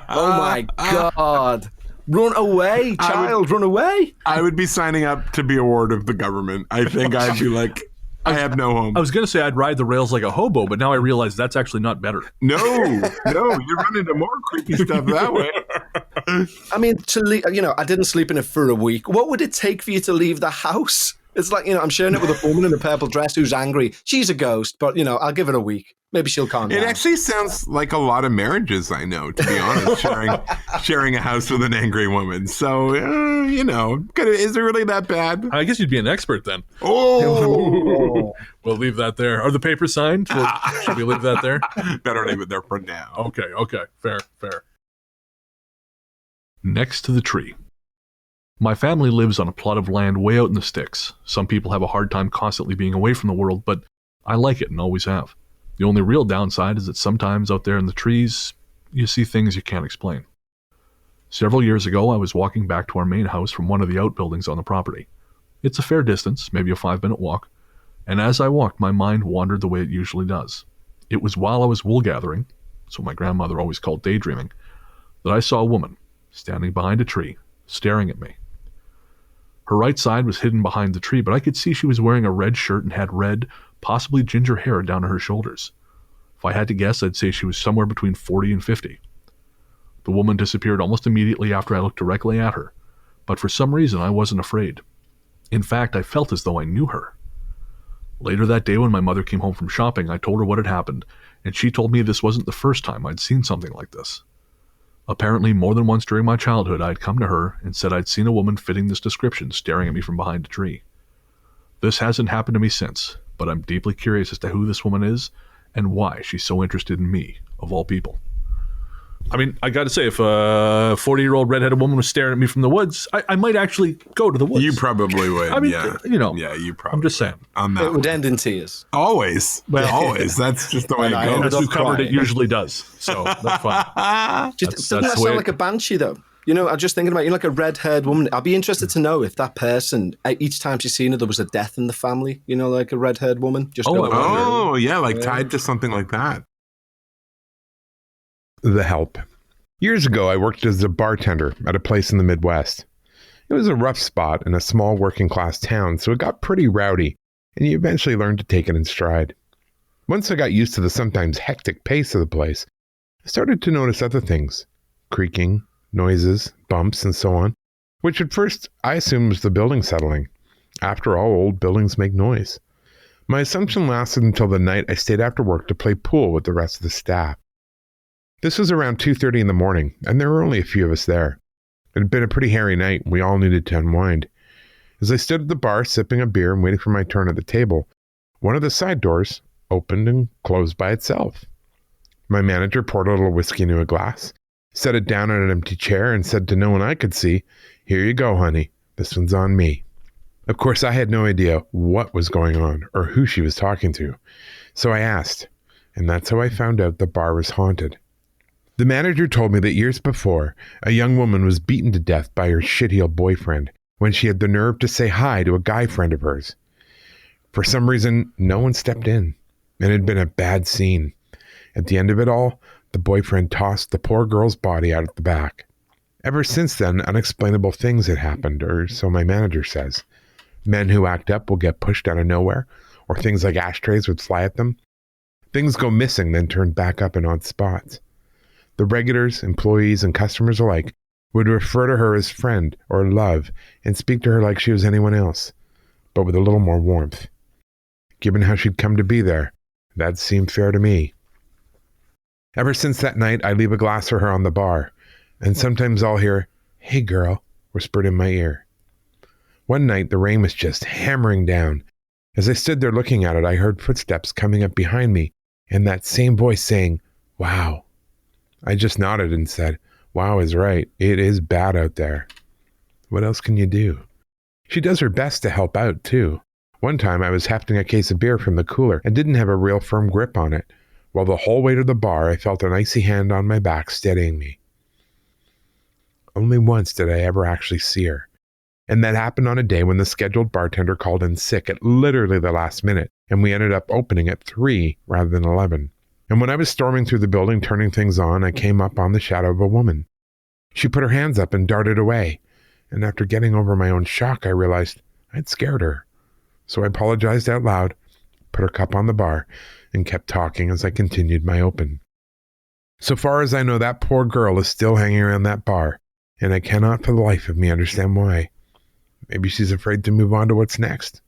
Speaker 3: Oh my God. Run away, child, run away.
Speaker 2: I would be signing up to be a ward of the government. I think I'd be like, I have no home.
Speaker 1: I was going to say I'd ride the rails like a hobo, but now I realize that's actually not better.
Speaker 2: No, you run into more creepy stuff that way.
Speaker 3: I mean, I didn't sleep in it for a week. What would it take for you to leave the house? It's like, I'm sharing it with a woman in a purple dress who's angry. She's a ghost, but, I'll give it a week. Maybe she'll calm down.
Speaker 2: It actually sounds like a lot of marriages I know, to be honest, sharing a house with an angry woman. So, is it really that bad?
Speaker 1: I guess you'd be an expert then.
Speaker 2: Oh!
Speaker 1: We'll leave that there. Are the papers signed? Should we leave that there?
Speaker 2: Better leave it there for now.
Speaker 1: Okay. Fair. Next to the tree. My family lives on a plot of land way out in the sticks. Some people have a hard time constantly being away from the world, but I like it and always have. The only real downside is that sometimes out there in the trees, you see things you can't explain. Several years ago, I was walking back to our main house from one of the outbuildings on the property. It's a fair distance, maybe a 5-minute walk, and as I walked, my mind wandered the way it usually does. It was while I was wool gathering, so my grandmother always called daydreaming, that I saw a woman standing behind a tree, staring at me. Her right side was hidden behind the tree, but I could see she was wearing a red shirt and had red, possibly ginger hair down to her shoulders. If I had to guess, I'd say she was somewhere between 40 and 50. The woman disappeared almost immediately after I looked directly at her, but for some reason I wasn't afraid. In fact, I felt as though I knew her. Later that day when my mother came home from shopping, I told her what had happened, and she told me this wasn't the first time I'd seen something like this. Apparently, more than once during my childhood, I'd come to her and said I'd seen a woman fitting this description staring at me from behind a tree. This hasn't happened to me since, but I'm deeply curious as to who this woman is and why she's so interested in me, of all people. I mean, I got to say, if a 40-year-old redheaded woman was staring at me from the woods, I might actually go to the woods.
Speaker 2: You probably would.
Speaker 1: I mean,
Speaker 2: yeah.
Speaker 1: Yeah,
Speaker 2: you probably.
Speaker 1: I'm just saying.
Speaker 3: It would end in tears.
Speaker 2: Always. Always. That's just the way it goes.
Speaker 1: As we've covered, it usually does. So that's fine.
Speaker 3: Doesn't that sound like a banshee, though? I'm just thinking about, like a red-haired woman. I'd be interested to know if that person, each time she's seen her, there was a death in the family, like a red-haired woman.
Speaker 2: Tied to something like that. The Help. Years ago, I worked as a bartender at a place in the Midwest. It was a rough spot in a small working-class town, so it got pretty rowdy, and you eventually learned to take it in stride. Once I got used to the sometimes hectic pace of the place, I started to notice other things. Creaking, noises, bumps, and so on, which at first I assumed was the building settling. After all, old buildings make noise. My assumption lasted until the night I stayed after work to play pool with the rest of the staff. This was around 2:30 in the morning, and there were only a few of us there. It had been a pretty hairy night, and we all needed to unwind. As I stood at the bar sipping a beer and waiting for my turn at the table, one of the side doors opened and closed by itself. My manager poured a little whiskey into a glass, set it down on an empty chair, and said to no one I could see, "Here you go, honey. This one's on me." Of course, I had no idea what was going on or who she was talking to, so I asked, and that's how I found out the bar was haunted. The manager told me that years before, a young woman was beaten to death by her shit-heel boyfriend when she had the nerve to say hi to a guy friend of hers. For some reason, no one stepped in, and it had been a bad scene. At the end of it all, the boyfriend tossed the poor girl's body out at the back. Ever since then, unexplainable things had happened, or so my manager says. Men who act up will get pushed out of nowhere, or things like ashtrays would fly at them. Things go missing, then turn back up in odd spots. The regulars, employees, and customers alike would refer to her as friend or love and speak to her like she was anyone else, but with a little more warmth. Given how she'd come to be there, that seemed fair to me. Ever since that night, I leave a glass for her on the bar, and sometimes I'll hear, "Hey girl," whispered in my ear. One night, the rain was just hammering down. As I stood there looking at it, I heard footsteps coming up behind me, and that same voice saying, "Wow." I just nodded and said, "Wow is right. It is bad out there. What else can you do?" She does her best to help out, too. One time, I was hefting a case of beer from the cooler and didn't have a real firm grip on it. While the whole way to the bar, I felt an icy hand on my back steadying me. Only once did I ever actually see her. And that happened on a day when the scheduled bartender called in sick at literally the last minute, and we ended up opening at 3 rather than 11. And when I was storming through the building turning things on, I came up on the shadow of a woman. She put her hands up and darted away, and after getting over my own shock, I realized I'd scared her. So I apologized out loud, put her cup on the bar, and kept talking as I continued my open. So far as I know, that poor girl is still hanging around that bar, and I cannot for the life of me understand why. Maybe she's afraid to move on to what's next.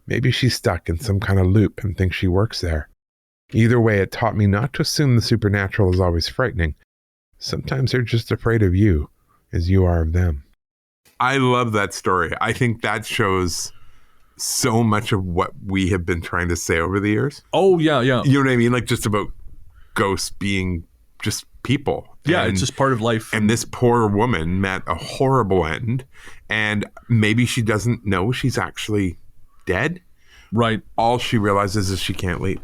Speaker 2: Maybe she's stuck in some kind of loop and thinks she works there. Either way, it taught me not to assume the supernatural is always frightening. Sometimes they're just afraid of you, as you are of them.
Speaker 5: I love that story. I think that shows so much of what we have been trying to say over the years.
Speaker 1: Oh, yeah.
Speaker 5: You know what I mean? Like just about ghosts being just people.
Speaker 1: Yeah, it's just part of life.
Speaker 5: And this poor woman met a horrible end, and maybe she doesn't know she's actually dead.
Speaker 1: Right.
Speaker 5: All she realizes is she can't leave.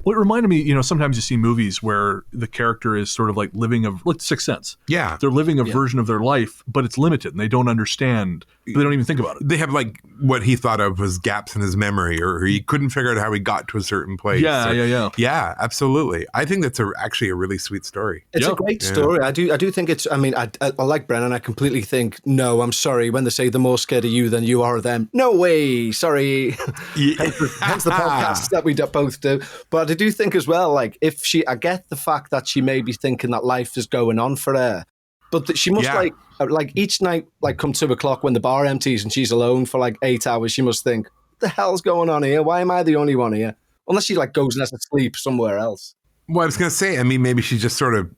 Speaker 1: Well, it reminded me, sometimes you see movies where the character is sort of like like Sixth Sense.
Speaker 5: Yeah.
Speaker 1: They're living a version of their life, but it's limited and they don't understand. They don't even think about it.
Speaker 5: They have like what he thought of was gaps in his memory, or he couldn't figure out how he got to a certain place.
Speaker 1: Yeah.
Speaker 5: Yeah, absolutely. I think that's actually a really sweet story.
Speaker 3: It's a great story. I do think it's, I like Brennan. I completely think, no, I'm sorry. When they say they're more scared of you than you are of them. No way. Sorry. Hence the podcast that we both do. But I do think as well, like I get the fact that she may be thinking that life is going on for her, but that she must like each night, like come 2:00 when the bar empties and she's alone for like 8 hours, she must think, what the hell's going on here? Why am I the only one here? Unless she like goes and has to sleep somewhere else.
Speaker 5: Well, I was going to say, maybe she just sort of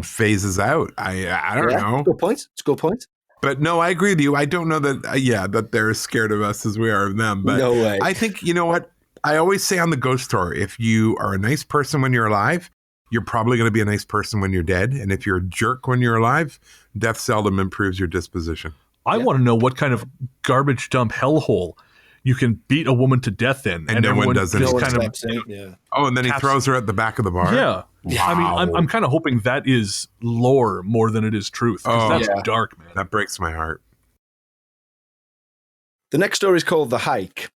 Speaker 5: phases out. I don't know.
Speaker 3: It's a good point.
Speaker 5: But no, I agree with you. I don't know that, that they're as scared of us as we are of them. But
Speaker 3: no way.
Speaker 5: I think, you know what? I always say on the ghost tour, if you are a nice person when you're alive, you're probably going to be a nice person when you're dead. And if you're a jerk when you're alive, death seldom improves your disposition.
Speaker 1: I want to know what kind of garbage dump hellhole you can beat a woman to death in.
Speaker 5: And no one does anything. Oh, and then he throws her at the back of the bar?
Speaker 1: Yeah.
Speaker 5: Wow.
Speaker 1: I'm kind of hoping that is lore more than it is truth. That's dark, man.
Speaker 5: That breaks my heart.
Speaker 3: The next story is called The Hike.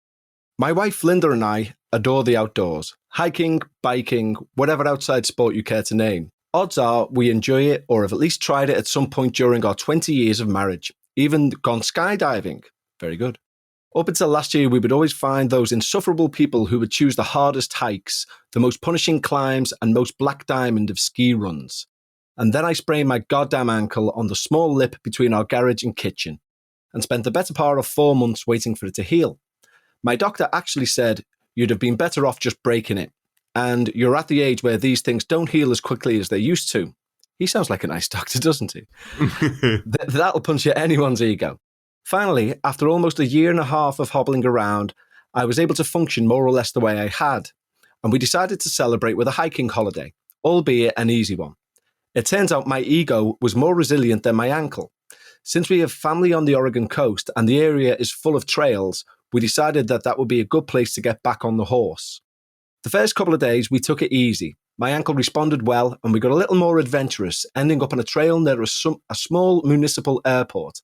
Speaker 3: My wife Linda and I adore the outdoors. Hiking, biking, whatever outside sport you care to name. Odds are we enjoy it or have at least tried it at some point during our 20 years of marriage. Even gone skydiving. Very good. Up until last year, we would always find those insufferable people who would choose the hardest hikes, the most punishing climbs, and most black diamond of ski runs. And then I sprained my goddamn ankle on the small lip between our garage and kitchen, and spent the better part of 4 months waiting for it to heal. My doctor actually said, you'd have been better off just breaking it. And you're at the age where these things don't heal as quickly as they used to. He sounds like a nice doctor, doesn't he? That'll punch at anyone's ego. Finally, after almost 1.5 years of hobbling around, I was able to function more or less the way I had. And we decided to celebrate with a hiking holiday, albeit an easy one. It turns out my ego was more resilient than my ankle. Since we have family on the Oregon coast and the area is full of trails, we decided that would be a good place to get back on the horse. The first couple of days, we took it easy. My ankle responded well, and we got a little more adventurous, ending up on a trail near a small municipal airport.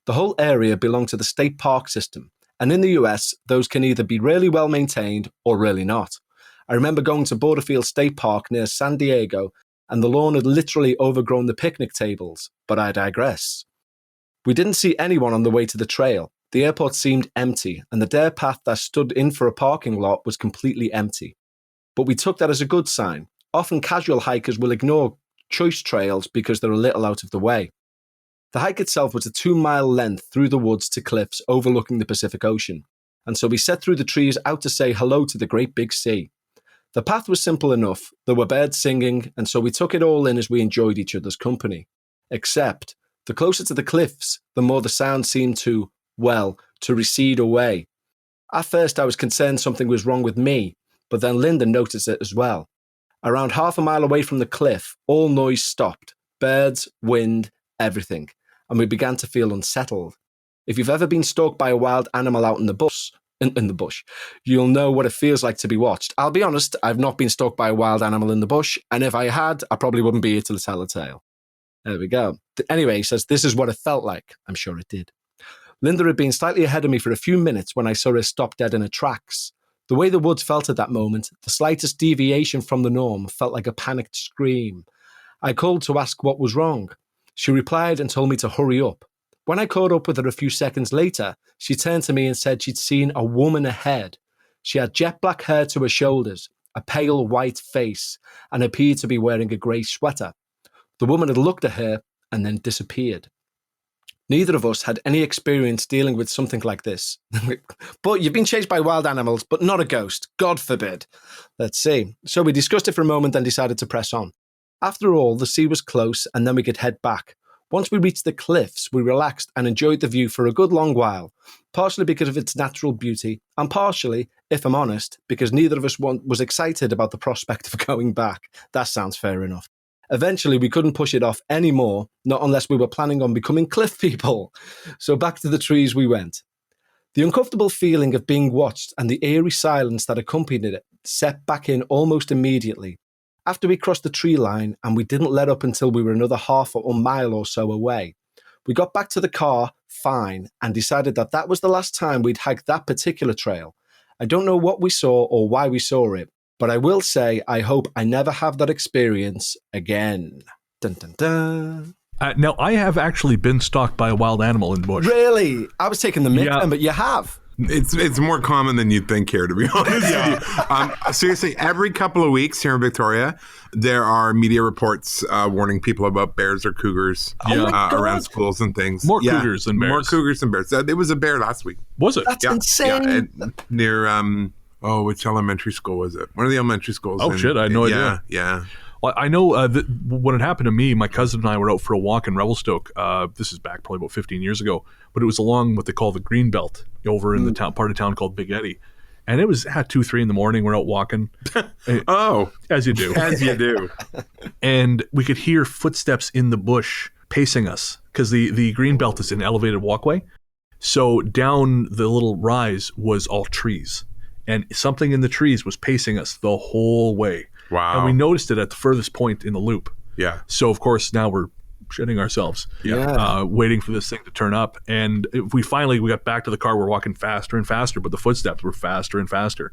Speaker 3: The whole area belonged to the state park system, and in the US, those can either be really well maintained or really not. I remember going to Borderfield State Park near San Diego, and the lawn had literally overgrown the picnic tables, but I digress. We didn't see anyone on the way to the trail. The airport seemed empty, and the dirt path that stood in for a parking lot was completely empty. But we took that as a good sign. Often casual hikers will ignore choice trails because they're a little out of the way. The hike itself was a 2-mile length through the woods to cliffs overlooking the Pacific Ocean, and so we set through the trees out to say hello to the great big sea. The path was simple enough. There were birds singing, and so we took it all in as we enjoyed each other's company. Except, the closer to the cliffs, the more the sound seemed to recede away. At first, I was concerned something was wrong with me, but then Linda noticed it as well. Around half a mile away from the cliff, all noise stopped. Birds, wind, everything. And we began to feel unsettled. If you've ever been stalked by a wild animal out in the bush, you'll know what it feels like to be watched. I'll be honest, I've not been stalked by a wild animal in the bush, and if I had, I probably wouldn't be here to tell a tale. There we go. Anyway, he says, this is what it felt like. I'm sure it did. Linda had been slightly ahead of me for a few minutes when I saw her stop dead in her tracks. The way the woods felt at that moment, the slightest deviation from the norm felt like a panicked scream. I called to ask what was wrong. She replied and told me to hurry up. When I caught up with her a few seconds later, she turned to me and said she'd seen a woman ahead. She had jet black hair to her shoulders, a pale white face, and appeared to be wearing a grey sweater. The woman had looked at her and then disappeared. Neither of us had any experience dealing with something like this. But you've been chased by wild animals, but not a ghost. God forbid. Let's see. So we discussed it for a moment and decided to press on. After all, the sea was close and then we could head back. Once we reached the cliffs, we relaxed and enjoyed the view for a good long while, partially because of its natural beauty, and partially, if I'm honest, because neither of us was excited about the prospect of going back. That sounds fair enough. Eventually, we couldn't push it off anymore, not unless we were planning on becoming cliff people. So back to the trees we went. The uncomfortable feeling of being watched and the eerie silence that accompanied it set back in almost immediately. After we crossed the tree line, and we didn't let up until we were another half or mile or so away. We got back to the car fine and decided that that was the last time we'd hiked that particular trail. I don't know what we saw or why we saw it, but I will say I hope I never have that experience again. Dun, dun, dun.
Speaker 1: Now, I have actually been stalked by a wild animal in the bush.
Speaker 3: Really? I was taking the mick
Speaker 1: Yeah.
Speaker 3: then, but you have.
Speaker 2: It's more common than you'd think here, to be honest with you. Seriously, every couple of weeks here in Victoria, there are media reports warning people about bears or cougars around schools and things.
Speaker 1: More cougars than bears.
Speaker 2: More cougars than bears. It was a bear last week.
Speaker 1: Was it?
Speaker 3: That's insane.
Speaker 2: Yeah, near, which elementary school was it? One of the elementary schools.
Speaker 1: Oh, shit, I had no idea.
Speaker 2: Yeah.
Speaker 1: Well, I know when it happened to me, my cousin and I were out for a walk in Revelstoke. This is back probably about 15 years ago, but it was along what they call the Green Belt over in the part of town called Big Eddy. And it was at 2-3 in the morning. We're out walking. As you do.
Speaker 2: As you do.
Speaker 1: And we could hear footsteps in the bush pacing us because the Green Belt is an elevated walkway. So down the little rise was all trees. And something in the trees was pacing us the whole way.
Speaker 2: Wow.
Speaker 1: And we noticed it at the furthest point in the loop.
Speaker 2: Yeah.
Speaker 1: So, of course, now we're shitting ourselves, waiting for this thing to turn up. And we got back to the car. We're walking faster and faster, but the footsteps were faster and faster.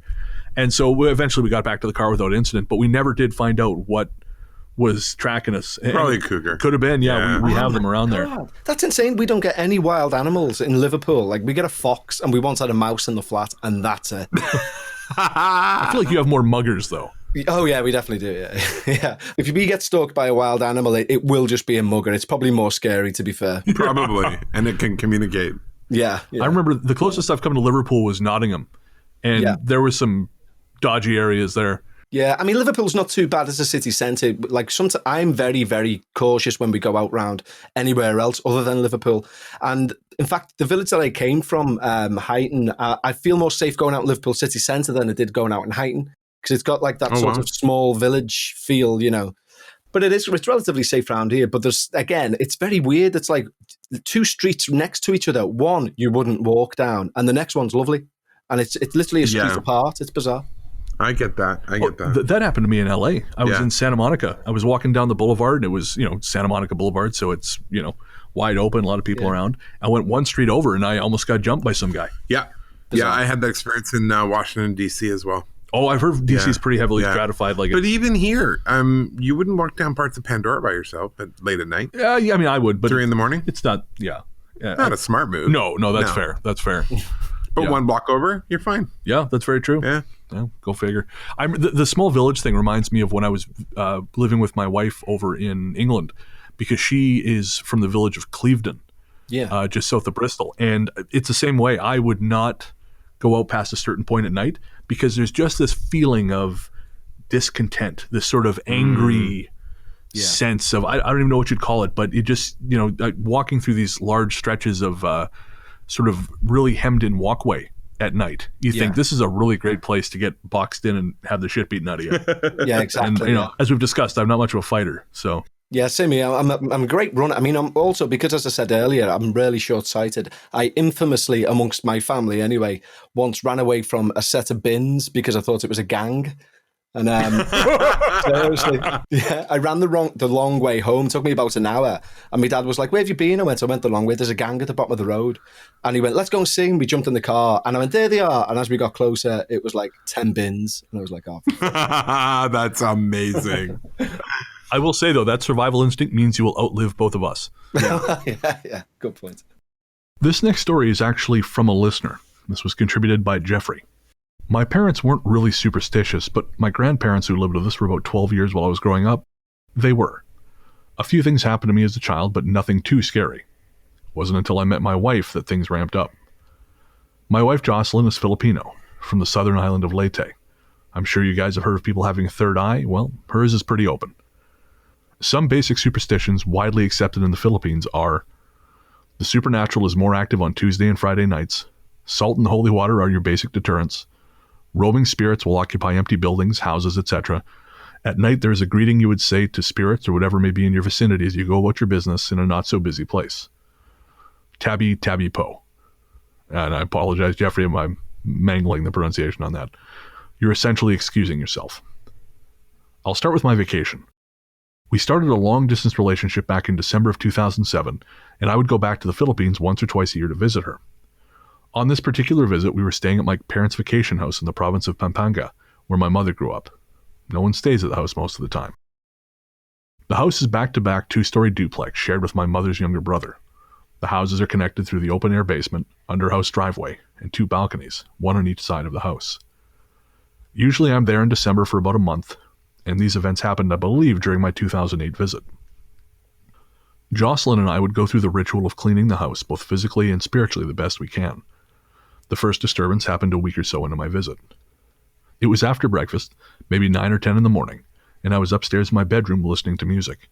Speaker 1: And so eventually we got back to the car without incident, but we never did find out what was tracking us.
Speaker 2: Probably a cougar.
Speaker 1: Could have been, yeah. We have them around there.
Speaker 3: God, that's insane. We don't get any wild animals in Liverpool. Like, we get a fox and we once had a mouse in the flat, and that's it.
Speaker 1: I feel like you have more muggers, though.
Speaker 3: Oh, yeah, we definitely do, yeah. Yeah. If we get stalked by a wild animal, it will just be a mugger. It's probably more scary, to be fair.
Speaker 2: Probably. And it can communicate.
Speaker 3: Yeah.
Speaker 1: I remember the closest I've come to Liverpool was Nottingham. And there was some dodgy areas there.
Speaker 3: Yeah, I mean, Liverpool's not too bad as a city centre. Like, sometimes I'm very, very cautious when we go out round anywhere else other than Liverpool. And in fact, the village that I came from, Huyton, I feel more safe going out in Liverpool city centre than I did going out in Huyton, because it's got like that sort of small village feel, you know. But it's relatively safe around here. But it's very weird. It's like two streets next to each other. One you wouldn't walk down, and the next one's lovely, and it's literally a street apart. It's bizarre.
Speaker 2: I get that.
Speaker 1: That happened to me in LA. I was in Santa Monica. I was walking down the boulevard, and it was, Santa Monica Boulevard, so it's, wide open, a lot of people around. I went one street over, and I almost got jumped by some guy.
Speaker 2: Yeah. Bizarre. Yeah, I had that experience in Washington, D.C. as well.
Speaker 1: Oh, I've heard D.C. is pretty heavily stratified.
Speaker 2: But even here, you wouldn't walk down parts of Pandora by yourself late at night.
Speaker 1: Yeah, I mean, I would. But
Speaker 2: 3 a.m.
Speaker 1: It's not,
Speaker 2: Not a smart move.
Speaker 1: No, that's fair. That's fair.
Speaker 2: But
Speaker 1: Yeah.
Speaker 2: one block over, you're fine.
Speaker 1: Yeah, that's very true.
Speaker 2: Yeah.
Speaker 1: Go figure. The small village thing reminds me of when I was living with my wife over in England, because she is from the village of Clevedon, just south of Bristol. And it's the same way. I would not go out past a certain point at night because there's just this feeling of discontent, this sort of angry sense of, I don't even know what you'd call it, but it just, walking through these large stretches of sort of really hemmed in walkway at night, you think this is a really great place to get boxed in and have the shit beaten out of you.
Speaker 3: Yeah, exactly.
Speaker 1: And, as we've discussed, I'm not much of a fighter, so.
Speaker 3: Yeah, same here. I'm a great runner. I mean, I'm also, because as I said earlier, I'm really short-sighted. I infamously, amongst my family anyway, once ran away from a set of bins because I thought it was a gang. And seriously, I ran the long way home. It took me about an hour. And my dad was like, "Where have you been?" I went the long way. There's a gang at the bottom of the road. And he went, "Let's go and see." And we jumped in the car. And I went, "There they are." And as we got closer, it was like 10 bins. And I was like, "Oh."
Speaker 2: That's amazing.
Speaker 1: I will say, though, that survival instinct means you will outlive both of us.
Speaker 3: Yeah, good point.
Speaker 1: This next story is actually from a listener. This was contributed by Jeffrey. My parents weren't really superstitious, but my grandparents, who lived with us for about 12 years while I was growing up, they were. A few things happened to me as a child, but nothing too scary. It wasn't until I met my wife that things ramped up. My wife Jocelyn is Filipino, from the southern island of Leyte. I'm sure you guys have heard of people having a third eye. Well, hers is pretty open. Some basic superstitions widely accepted in the Philippines are: the supernatural is more active on Tuesday and Friday nights, salt and holy water are your basic deterrents, roaming spirits will occupy empty buildings, houses, etc. At night there is a greeting you would say to spirits or whatever may be in your vicinity as you go about your business in a not-so-busy place. Tabi Tabi Po. And I apologize, Jeffrey, if I'm mangling the pronunciation on that. You're essentially excusing yourself. I'll start with my vacation. We started a long-distance relationship back in December of 2007, and I would go back to the Philippines once or twice a year to visit her. On this particular visit, we were staying at my parents' vacation house in the province of Pampanga, where my mother grew up. No one stays at the house most of the time. The house is back-to-back two-story duplex shared with my mother's younger brother. The houses are connected through the open-air basement, under-house driveway, and 2 balconies, one on each side of the house. Usually I'm there in December for about a month, and these events happened, I believe, during my 2008 visit. Jocelyn and I would go through the ritual of cleaning the house, both physically and spiritually, the best we can. The first disturbance happened a week or so into my visit. It was after breakfast, maybe 9 or 10 in the morning, and I was upstairs in my bedroom listening to music.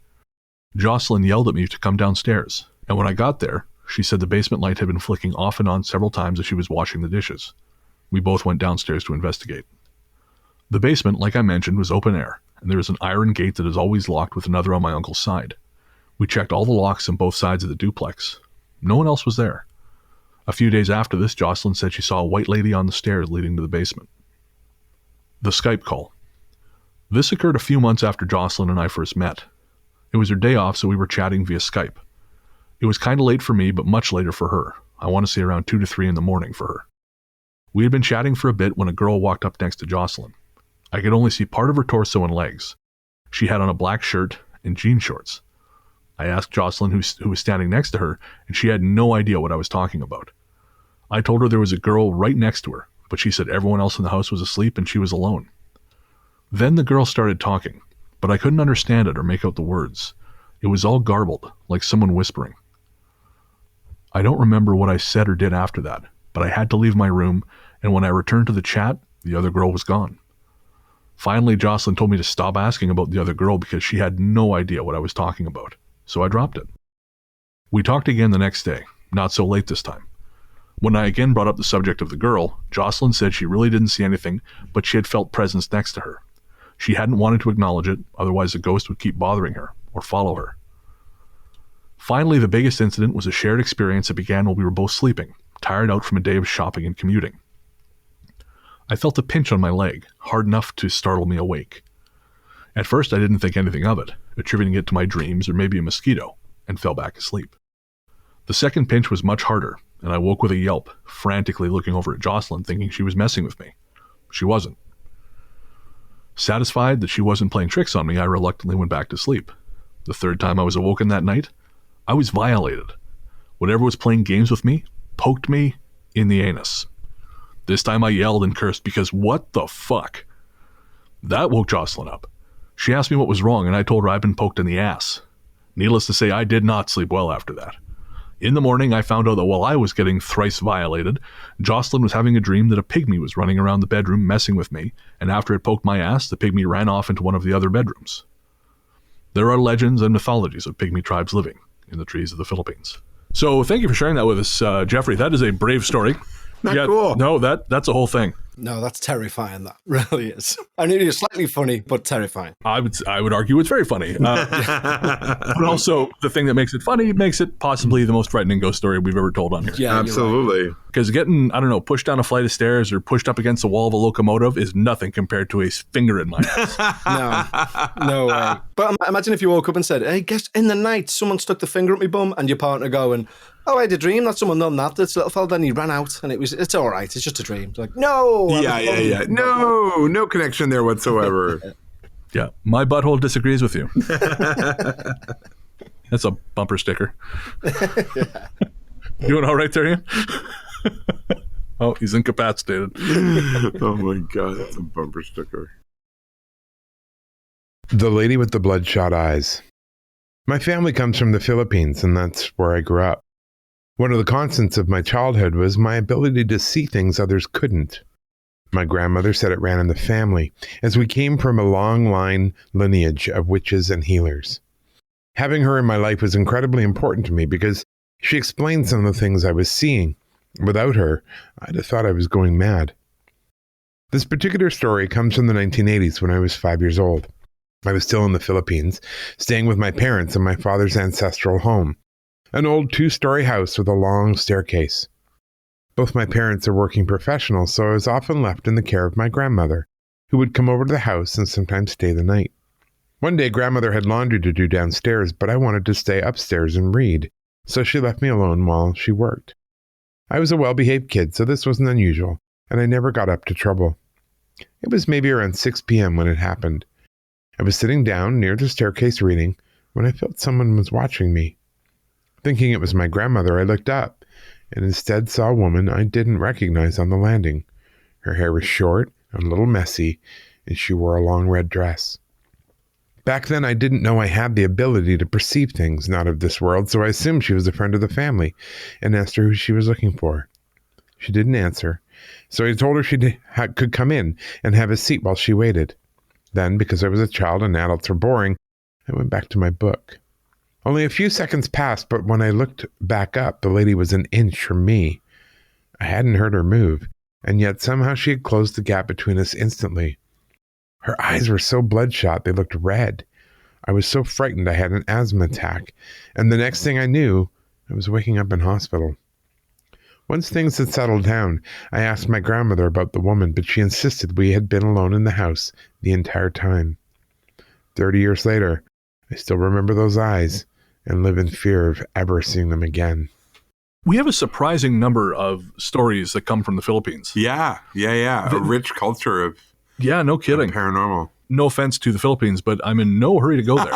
Speaker 1: Jocelyn yelled at me to come downstairs, and when I got there, she said the basement light had been flicking off and on several times as she was washing the dishes. We both went downstairs to investigate. The basement, like I mentioned, was open air, and there is an iron gate that is always locked with another on my uncle's side. We checked all the locks on both sides of the duplex. No one else was there. A few days after this, Jocelyn said she saw a white lady on the stairs leading to the basement. The Skype call. This occurred a few months after Jocelyn and I first met. It was her day off, so we were chatting via Skype. It was kind of late for me, but much later for her. I want to say around 2 to 3 in the morning for her. We had been chatting for a bit when a girl walked up next to Jocelyn. I could only see part of her torso and legs. She had on a black shirt and jean shorts. I asked Jocelyn who was standing next to her, and she had no idea what I was talking about. I told her there was a girl right next to her, but she said everyone else in the house was asleep and she was alone. Then the girl started talking, but I couldn't understand it or make out the words. It was all garbled, like someone whispering. I don't remember what I said or did after that, but I had to leave my room, and when I returned to the chat, the other girl was gone. Finally, Jocelyn told me to stop asking about the other girl because she had no idea what I was talking about, so I dropped it. We talked again the next day, not so late this time. When I again brought up the subject of the girl, Jocelyn said she really didn't see anything, but she had felt presence next to her. She hadn't wanted to acknowledge it, otherwise the ghost would keep bothering her, or follow her. Finally, the biggest incident was a shared experience that began while we were both sleeping, tired out from a day of shopping and commuting. I felt a pinch on my leg, hard enough to startle me awake. At first I didn't think anything of it, attributing it to my dreams or maybe a mosquito, and fell back asleep. The second pinch was much harder, and I woke with a yelp, frantically looking over at Jocelyn thinking she was messing with me. She wasn't. Satisfied that she wasn't playing tricks on me, I reluctantly went back to sleep. The third time I was awoken that night, I was violated. whatever was playing games with me poked me in the anus. This time I yelled and cursed because what the fuck? That woke Jocelyn up. She asked me what was wrong, and I told her I'd been poked in the ass. Needless to say, I did not sleep well after that. In the morning, I found out that while I was getting thrice violated, Jocelyn was having a dream that a pygmy was running around the bedroom messing with me, and after it poked my ass, the pygmy ran off into one of the other bedrooms. There are legends and mythologies of pygmy tribes living in the trees of the Philippines. So thank you for sharing that with us, Jeffrey. That is a brave story.
Speaker 2: Not cool.
Speaker 1: No, that's a whole thing.
Speaker 3: No, that's terrifying. That really is. I knew it was slightly funny, but terrifying.
Speaker 1: I would argue it's very funny. But also, the thing that makes it funny makes it possibly the most frightening ghost story we've ever told on here.
Speaker 3: Yeah,
Speaker 2: Absolutely.
Speaker 1: Because getting, I don't know, pushed down a flight of stairs or pushed up against the wall of a locomotive is nothing compared to a finger in my ass.
Speaker 3: No way. But imagine if you woke up and said, hey, guess in the night someone stuck the finger up my bum, and your partner going, oh, I had a dream that someone done that. This little fella, then he ran out, and it's all right. It's just a dream. It's like, no.
Speaker 2: Yeah. No connection there whatsoever.
Speaker 1: Yeah, my butthole disagrees with you. That's a bumper sticker. Doing all right there, Ian? Oh, he's incapacitated.
Speaker 2: Oh my God, that's a bumper sticker. The Lady with the Bloodshot Eyes. My family comes from the Philippines, and that's where I grew up. One of the constants of my childhood was my ability to see things others couldn't. My grandmother said it ran in the family, as we came from a long lineage of witches and healers. Having her in my life was incredibly important to me because she explained some of the things I was seeing. Without her, I'd have thought I was going mad. This particular story comes from the 1980s when I was 5 years old. I was still in the Philippines, staying with my parents in my father's ancestral home, an old 2-story house with a long staircase. Both my parents are working professionals, so I was often left in the care of my grandmother, who would come over to the house and sometimes stay the night. One day, grandmother had laundry to do downstairs, but I wanted to stay upstairs and read, so she left me alone while she worked. I was a well-behaved kid, so this wasn't unusual, and I never got up to trouble. It was maybe around 6 p.m. when it happened. I was sitting down near the staircase reading when I felt someone was watching me. Thinking it was my grandmother, I looked up, and instead saw a woman I didn't recognize on the landing. Her hair was short and a little messy, and she wore a long red dress. Back then, I didn't know I had the ability to perceive things not of this world, so I assumed she was a friend of the family and asked her who she was looking for. She didn't answer, so I told her she could come in and have a seat while she waited. Then, because I was a child and adults were boring, I went back to my book. Only a few seconds passed, but when I looked back up, the lady was an inch from me. I hadn't heard her move, and yet somehow she had closed the gap between us instantly. Her eyes were so bloodshot, they looked red. I was so frightened I had an asthma attack, and the next thing I knew, I was waking up in hospital. Once things had settled down, I asked my grandmother about the woman, but she insisted we had been alone in the house the entire time. 30 years later, I still remember those eyes and live in fear of ever seeing them again.
Speaker 1: We have a surprising number of stories that come from the Philippines.
Speaker 2: Yeah. A rich culture of
Speaker 1: Yeah, no kidding.
Speaker 2: paranormal.
Speaker 1: No offense to the Philippines, but I'm in no hurry to go there.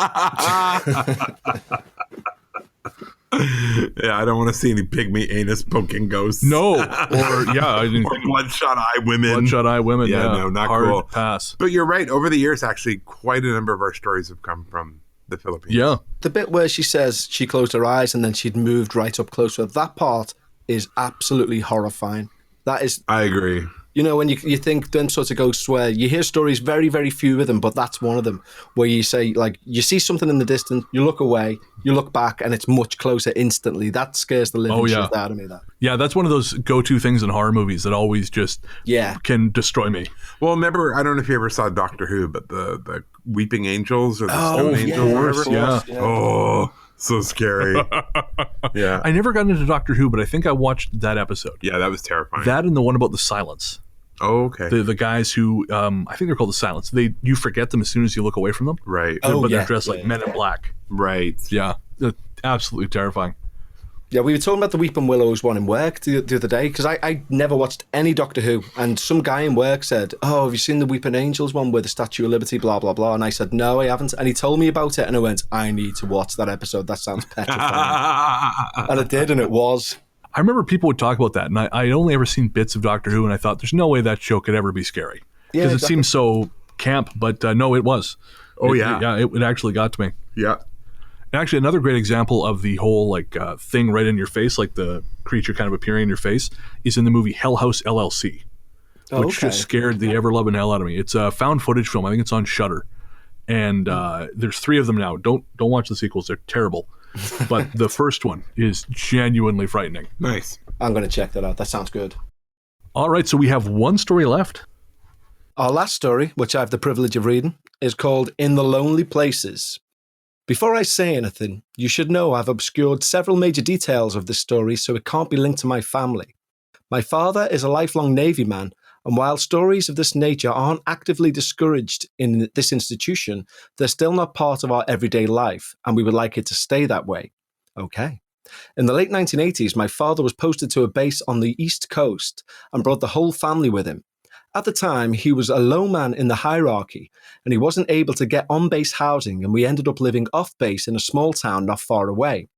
Speaker 2: Yeah, I don't want to see any pygmy anus poking ghosts.
Speaker 1: No. Or
Speaker 2: bloodshot eye women.
Speaker 1: Bloodshot eye women.
Speaker 2: Yeah,
Speaker 1: Yeah,
Speaker 2: no, not
Speaker 1: hard
Speaker 2: cool.
Speaker 1: pass.
Speaker 2: But you're right. Over the years, actually, quite a number of our stories have come from the Philippines.
Speaker 1: Yeah.
Speaker 3: The bit where she says she closed her eyes and then she'd moved right up closer, that part is absolutely horrifying. That is,
Speaker 2: I agree.
Speaker 3: you know, when you think them sorts of ghosts where you hear stories, very, very few of them, but that's one of them, where you say, like, you see something in the distance, you look away, you look back, and it's much closer instantly. That scares the living shit out of me, that.
Speaker 1: Yeah, that's one of those go-to things in horror movies that always just can destroy me.
Speaker 2: Well, remember, I don't know if you ever saw Doctor Who, but the Weeping Angels or the Stone Angels
Speaker 3: yeah,
Speaker 2: or whatever.
Speaker 1: Yeah.
Speaker 2: Oh, so scary. Yeah.
Speaker 1: I never got into Doctor Who, but I think I watched that episode.
Speaker 2: Yeah, that was terrifying.
Speaker 1: That and the one about the silence.
Speaker 2: Oh, okay.
Speaker 1: The guys who, I think they're called the silence. You forget them as soon as you look away from them.
Speaker 2: Right.
Speaker 1: But they're dressed like Men in Black.
Speaker 2: Right.
Speaker 1: Yeah. Absolutely terrifying.
Speaker 3: Yeah, we were talking about the Weeping Willows one in work the other day, because I never watched any Doctor Who, and some guy in work said, oh, have you seen the Weeping Angels one with the Statue of Liberty, blah, blah, blah, and I said, no, I haven't, and he told me about it, and I went, I need to watch that episode, that sounds petrifying. And I did, and it was.
Speaker 1: I remember people would talk about that, and I'd only ever seen bits of Doctor Who, and I thought, there's no way that show could ever be scary. Because it seems so camp, but no, it was.
Speaker 5: Oh, yeah.
Speaker 1: It actually got to me.
Speaker 5: Yeah.
Speaker 1: Actually, another great example of the whole thing right in your face, like the creature kind of appearing in your face, is in the movie Hell House LLC, which just scared the ever-loving hell out of me. It's a found footage film. I think it's on Shudder, and there's 3 of them now. Don't watch the sequels; they're terrible. But the first one is genuinely frightening.
Speaker 5: Nice.
Speaker 3: I'm going to check that out. That sounds good.
Speaker 1: All right, so we have one story left.
Speaker 3: Our last story, which I have the privilege of reading, is called In the Lonely Places. Before I say anything, you should know I've obscured several major details of this story so it can't be linked to my family. My father is a lifelong Navy man, and while stories of this nature aren't actively discouraged in this institution, they're still not part of our everyday life, and we would like it to stay that way. Okay. In the late 1980s, my father was posted to a base on the East Coast and brought the whole family with him. At the time, he was a low man in the hierarchy, and he wasn't able to get on-base housing, and we ended up living off-base in a small town not far away.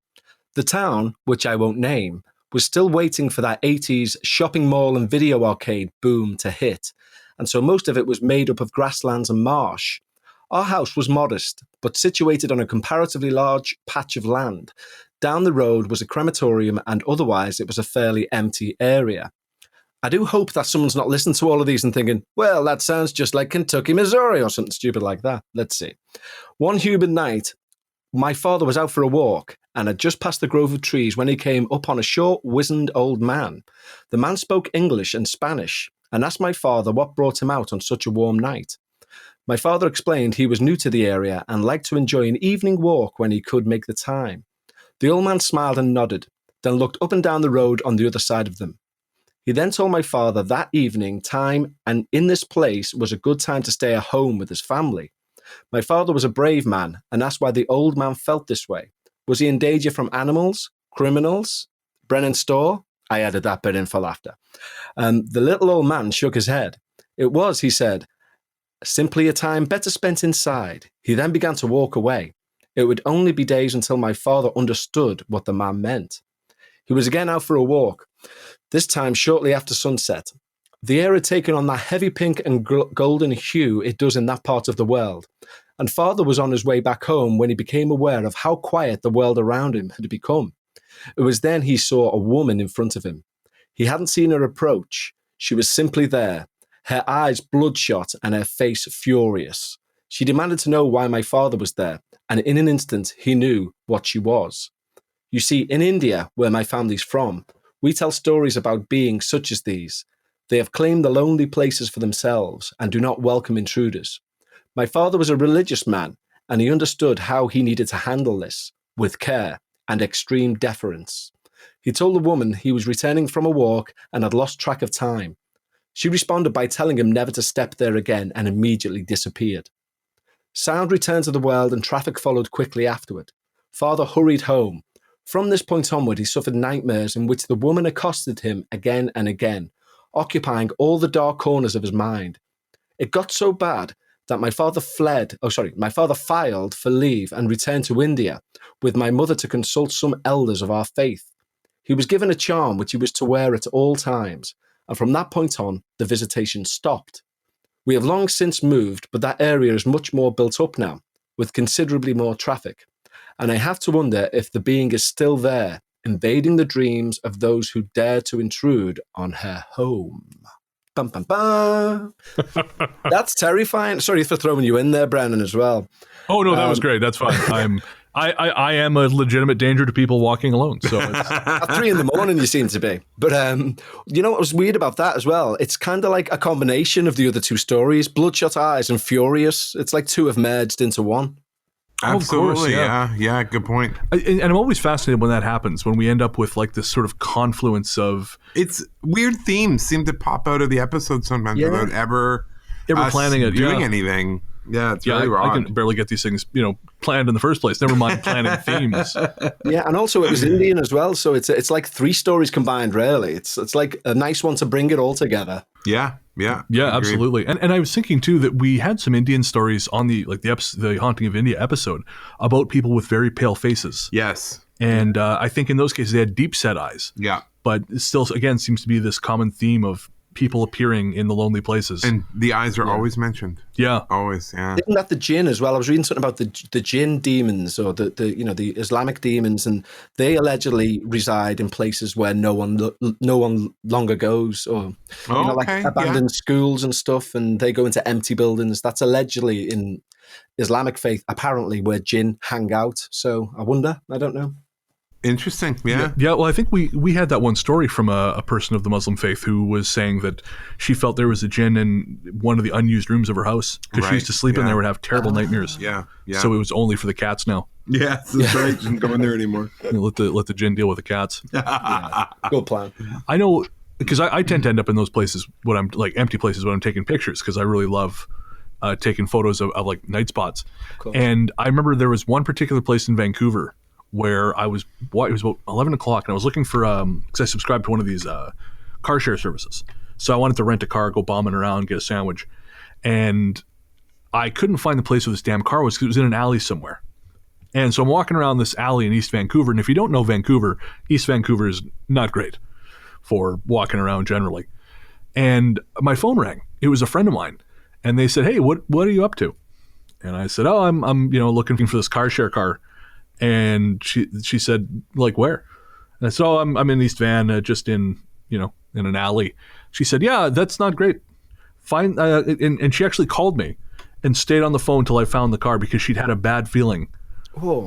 Speaker 3: The town, which I won't name, was still waiting for that 80s shopping mall and video arcade boom to hit, and so most of it was made up of grasslands and marsh. Our house was modest, but situated on a comparatively large patch of land. Down the road was a crematorium, and otherwise it was a fairly empty area. I do hope that someone's not listening to all of these and thinking, well, that sounds just like Kentucky, Missouri, or something stupid like that. Let's see. One humid night, my father was out for a walk and had just passed the grove of trees when he came up on a short, wizened old man. The man spoke English and Spanish and asked my father what brought him out on such a warm night. My father explained he was new to the area and liked to enjoy an evening walk when he could make the time. The old man smiled and nodded, then looked up and down the road on the other side of them. He then told my father that evening time and in this place was a good time to stay at home with his family. My father was a brave man and asked why the old man felt this way. Was he in danger from animals, criminals? Bren and Storr? I added that bit in for laughter. The little old man shook his head. It was, he said, simply a time better spent inside. He then began to walk away. It would only be days until my father understood what the man meant. He was again out for a walk, this time shortly after sunset. The air had taken on that heavy pink and golden hue it does in that part of the world, and father was on his way back home when he became aware of how quiet the world around him had become. It was then he saw a woman in front of him. He hadn't seen her approach. She was simply there, her eyes bloodshot and her face furious. She demanded to know why my father was there, and in an instant he knew what she was. You see, in India, where my family's from, we tell stories about beings such as these. They have claimed the lonely places for themselves and do not welcome intruders. My father was a religious man, and he understood how he needed to handle this, with care and extreme deference. He told the woman he was returning from a walk and had lost track of time. She responded by telling him never to step there again and immediately disappeared. Sound returned to the world and traffic followed quickly afterward. Father hurried home. From this point onward, he suffered nightmares in which the woman accosted him again and again, occupying all the dark corners of his mind. It got so bad that my father filed for leave and returned to India with my mother to consult some elders of our faith. He was given a charm which he was to wear at all times, and from that point on, the visitation stopped. We have long since moved, but that area is much more built up now, with considerably more traffic. And I have to wonder if the being is still there, invading the dreams of those who dare to intrude on her home. Bum, bum, bum. That's terrifying. Sorry for throwing you in there, Brennan, as well.
Speaker 1: Oh, no, that was great. That's fine. I am a legitimate danger to people walking alone. So it's...
Speaker 3: At 3 a.m, you seem to be. But you know what was weird about that as well? It's kind of like a combination of the other 2 stories, Bloodshot Eyes and Furious. It's like 2 have merged into one.
Speaker 5: Absolutely,
Speaker 1: course,
Speaker 5: yeah, good point.
Speaker 1: And I'm always fascinated when that happens, when we end up with like this sort of confluence of...
Speaker 5: It's weird themes seem to pop out of the episode sometimes without ever
Speaker 1: planning it,
Speaker 5: doing anything.
Speaker 2: Yeah, it's really
Speaker 1: I
Speaker 2: odd.
Speaker 1: can barely get these things, planned in the first place. Never mind planning themes.
Speaker 3: Yeah, and also it was Indian as well, so it's like 3 stories combined. Really, it's like a nice one to bring it all together.
Speaker 2: Yeah.
Speaker 1: Yeah,
Speaker 2: Agreed.
Speaker 1: absolutely. And I was thinking too that we had some Indian stories on the Haunting of India episode about people with very pale faces.
Speaker 2: Yes.
Speaker 1: And I think in those cases they had deep set eyes.
Speaker 2: Yeah.
Speaker 1: But it still, again, seems to be this common theme of people appearing in the lonely places.
Speaker 2: And the eyes are always mentioned.
Speaker 1: Yeah.
Speaker 2: Always, yeah.
Speaker 3: Isn't that the jinn as well? I was reading something about the jinn demons, or the Islamic demons, and they allegedly reside in places where no one longer goes, or like abandoned schools and stuff, and they go into empty buildings. That's allegedly in Islamic faith, apparently, where jinn hang out. So I wonder. I don't know.
Speaker 2: Interesting. Yeah.
Speaker 1: Yeah. Well, I think we had that one story from a person of the Muslim faith who was saying that she felt there was a jinn in one of the unused rooms of her house because she used to sleep in there and have terrible nightmares.
Speaker 2: Yeah. Yeah.
Speaker 1: So it was only for the cats now.
Speaker 2: Yeah, that's right. Didn't go in there anymore.
Speaker 1: Let the jinn deal with the cats.
Speaker 3: Good plan.
Speaker 1: I know, because I tend to end up in those places when I'm like empty places when I'm taking pictures, because I really love taking photos of like night spots.
Speaker 3: Cool.
Speaker 1: And I remember there was one particular place in Vancouver where it was about 11 o'clock, and I was looking for, because I subscribed to one of these car share services. So I wanted to rent a car, go bombing around, get a sandwich. And I couldn't find the place where this damn car was because it was in an alley somewhere. And so I'm walking around this alley in East Vancouver. And if you don't know Vancouver, East Vancouver is not great for walking around generally. And my phone rang. It was a friend of mine. And they said, "Hey, what are you up to?" And I said, "Oh, I'm looking for this car share car." And she said, "Like where?" And I said, "Oh, I'm in East Van, just in an alley." She said, "Yeah, that's not great. Fine." And she actually called me and stayed on the phone till I found the car because she'd had a bad feeling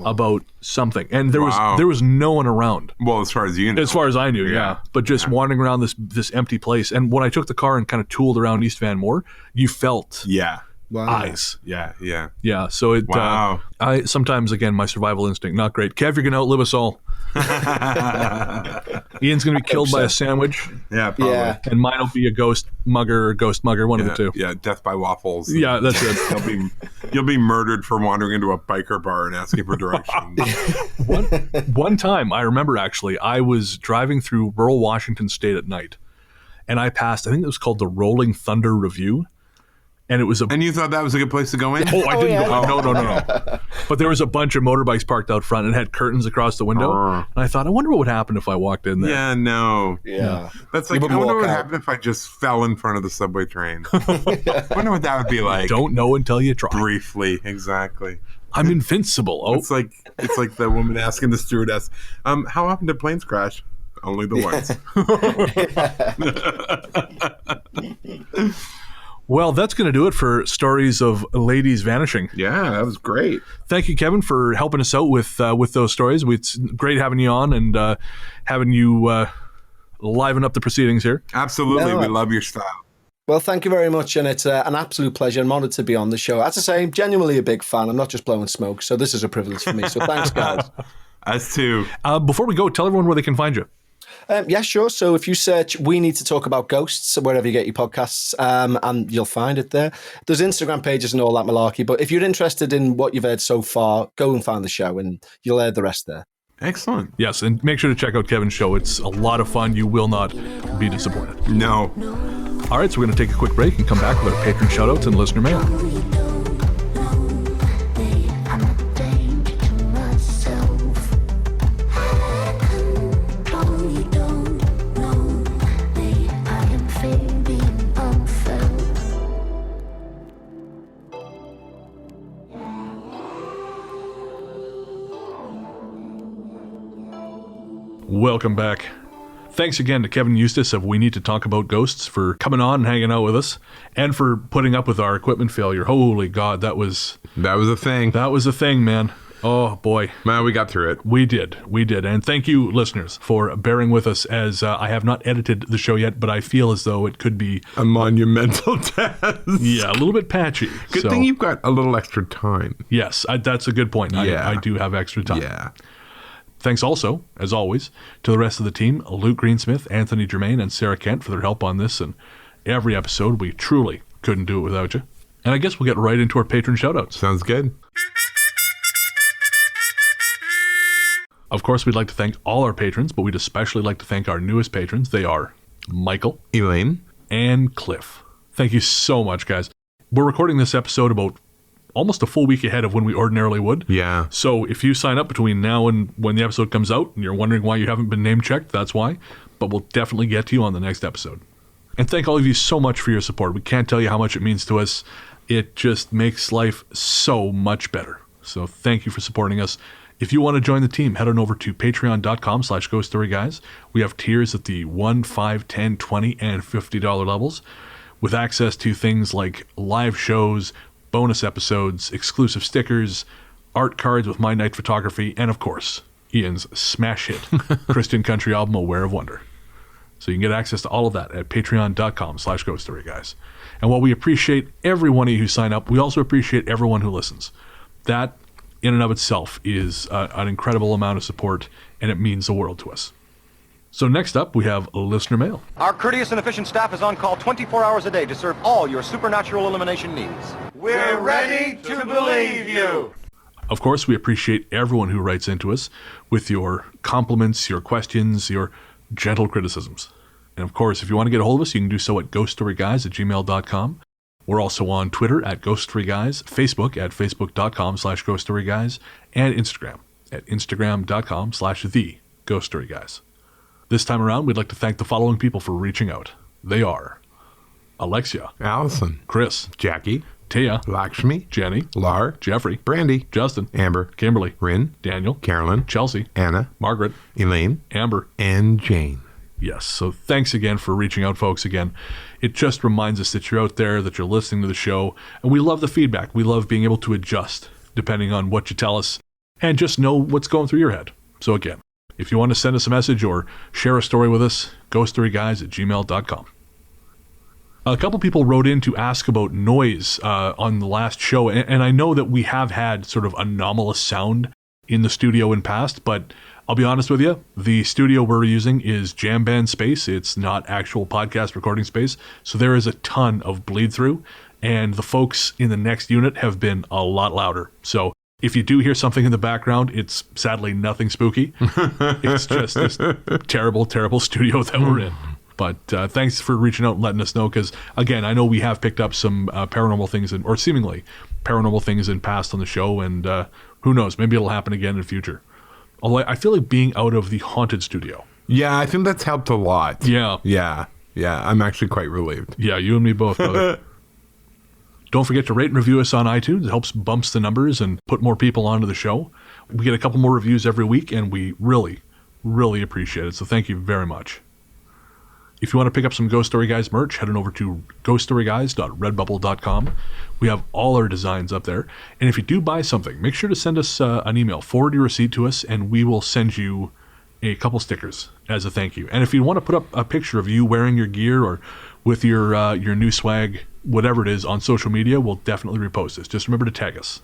Speaker 1: about something. And there was no one around.
Speaker 2: Well, as far as you know.
Speaker 1: As far as I knew, yeah. But just wandering around this empty place. And when I took the car and kind of tooled around East Van more, you felt eyes.
Speaker 2: Yeah.
Speaker 1: Yeah, so it.
Speaker 2: Wow.
Speaker 1: I sometimes, again, my survival instinct, not great. Kev, you're going to outlive us all. Ian's going to be killed by a sandwich.
Speaker 2: Yeah, probably.
Speaker 3: Yeah.
Speaker 1: And mine will be a ghost mugger, one of the two.
Speaker 2: Yeah, death by waffles.
Speaker 1: Yeah, that's it.
Speaker 2: You'll be murdered for wandering into a biker bar and asking for directions.
Speaker 1: One time, I remember actually, I was driving through rural Washington State at night, and I passed, I think it was called the Rolling Thunder Review. And it was
Speaker 2: And you thought that was a good place to go in?
Speaker 1: Oh, I didn't go. No. But there was a bunch of motorbikes parked out front and had curtains across the window. And I thought, I wonder what would happen if I walked in there.
Speaker 2: Yeah, no.
Speaker 3: Yeah.
Speaker 2: That's like, I wonder what would happen if I just fell in front of the subway train. I wonder what that would be like.
Speaker 1: Don't know until you try.
Speaker 2: Briefly, exactly.
Speaker 1: I'm invincible. Oh,
Speaker 2: It's like the woman asking the stewardess, how often do planes crash? Only the once.
Speaker 1: Well, that's going to do it for stories of ladies vanishing.
Speaker 2: Yeah, that was great.
Speaker 1: Thank you, Kevin, for helping us out with those stories. It's great having you on and having you liven up the proceedings here.
Speaker 2: Absolutely. We love your style.
Speaker 3: Well, thank you very much, and it's an absolute pleasure. I'm honoured to be on the show. As I say, I'm genuinely a big fan. I'm not just blowing smoke, so this is a privilege for me. So thanks, guys.
Speaker 2: Us too.
Speaker 1: Before we go, tell everyone where they can find you.
Speaker 3: Yeah, sure. So if you search "We Need to Talk About Ghosts" wherever you get your podcasts, and you'll find it there. There's Instagram pages and all that malarkey. But if you're interested in what you've heard so far, go and find the show, and you'll hear the rest there.
Speaker 2: Excellent.
Speaker 1: Yes, and make sure to check out Kevin's show. It's a lot of fun. You will not be disappointed.
Speaker 2: No.
Speaker 1: All right, so we're going to take a quick break and come back with our patron shoutouts and listener mail. Welcome back. Thanks again to Kevin Eustace of We Need to Talk About Ghosts for coming on and hanging out with us, and for putting up with our equipment failure. Holy God, that was
Speaker 2: a thing.
Speaker 1: That was a thing, man. Oh boy.
Speaker 2: Man, we got through it.
Speaker 1: We did. And thank you, listeners, for bearing with us as I have not edited the show yet, but I feel as though it could be
Speaker 2: a monumental task.
Speaker 1: Yeah, a little bit patchy.
Speaker 2: Good thing you've got a little extra time.
Speaker 1: Yes, that's a good point.
Speaker 2: Yeah.
Speaker 1: I do have extra time.
Speaker 2: Yeah.
Speaker 1: Thanks also, as always, to the rest of the team, Luke Greensmith, Anthony Germaine, and Sarah Kent for their help on this and every episode. We truly couldn't do it without you. And I guess we'll get right into our patron shoutouts.
Speaker 5: Sounds good.
Speaker 1: Of course, we'd like to thank all our patrons, but we'd especially like to thank our newest patrons. They are Michael,
Speaker 5: Elaine,
Speaker 1: and Cliff. Thank you so much, guys. We're recording this episode about almost a full week ahead of when we ordinarily would.
Speaker 5: Yeah.
Speaker 1: So if you sign up between now and when the episode comes out and you're wondering why you haven't been name checked, that's why. But we'll definitely get to you on the next episode. And thank all of you so much for your support. We can't tell you how much it means to us. It just makes life so much better. So thank you for supporting us. If you want to join the team, head on over to patreon.com/GhostStoryGuys. We have tiers at the $1, $5, $10, $20, and $50 levels with access to things like live shows, bonus episodes, exclusive stickers, art cards with my night photography, and of course, Ian's smash hit Christian country album, Aware of Wonder. So you can get access to all of that at patreon.com/GhostStoryGuys. And while we appreciate every one of you who sign up, we also appreciate everyone who listens. That, in and of itself, is an incredible amount of support, and it means the world to us. So next up, we have listener mail.
Speaker 6: Our courteous and efficient staff is on call 24 hours a day to serve all your supernatural elimination needs. We're ready to believe you.
Speaker 1: Of course, we appreciate everyone who writes into us with your compliments, your questions, your gentle criticisms. And of course, if you want to get a hold of us, you can do so at ghoststoryguys@gmail.com. We're also on Twitter at ghoststoryguys, Facebook at facebook.com/ghoststoryguys, and Instagram at instagram.com/theghoststoryguys. This time around, we'd like to thank the following people for reaching out. They are Alexia,
Speaker 5: Allison,
Speaker 1: Chris,
Speaker 5: Jackie,
Speaker 1: Taya,
Speaker 5: Lakshmi,
Speaker 1: Jenny,
Speaker 5: Lar,
Speaker 1: Jeffrey,
Speaker 5: Brandy,
Speaker 1: Justin,
Speaker 5: Amber,
Speaker 1: Kimberly,
Speaker 5: Rin,
Speaker 1: Daniel,
Speaker 5: Carolyn,
Speaker 1: Chelsea,
Speaker 5: Anna,
Speaker 1: Margaret,
Speaker 5: Elaine,
Speaker 1: Amber,
Speaker 5: and Jane.
Speaker 1: Yes, so thanks again for reaching out, folks, again. It just reminds us that you're out there, that you're listening to the show, and we love the feedback. We love being able to adjust depending on what you tell us and just know what's going through your head. So again, if you want to send us a message or share a story with us, ghoststoryguys@gmail.com. A couple people wrote in to ask about noise on the last show, and I know that we have had sort of anomalous sound in the studio in past, but I'll be honest with you, the studio we're using is jam band space. It's not actual podcast recording space, so there is a ton of bleed through, and the folks in the next unit have been a lot louder. So if you do hear something in the background, it's sadly nothing spooky. It's just this terrible, terrible studio that we're in. But thanks for reaching out and letting us know, because, again, I know we have picked up some paranormal things, or seemingly paranormal things in past on the show, and who knows, maybe it'll happen again in the future. Although I feel like being out of the haunted studio.
Speaker 5: Yeah, I think that's helped a lot.
Speaker 1: Yeah.
Speaker 5: Yeah. I'm actually quite relieved.
Speaker 1: Yeah, you and me both, brother. Don't forget to rate and review us on iTunes. It helps bumps the numbers and put more people onto the show. We get a couple more reviews every week, and we really, really appreciate it. So thank you very much. If you want to pick up some Ghost Story Guys merch, head on over to ghoststoryguys.redbubble.com. We have all our designs up there. And if you do buy something, make sure to send us an email. Forward your receipt to us, and we will send you a couple stickers as a thank you. And if you want to put up a picture of you wearing your gear or with your new swag, whatever it is, on social media, we'll definitely repost this. Just remember to tag us.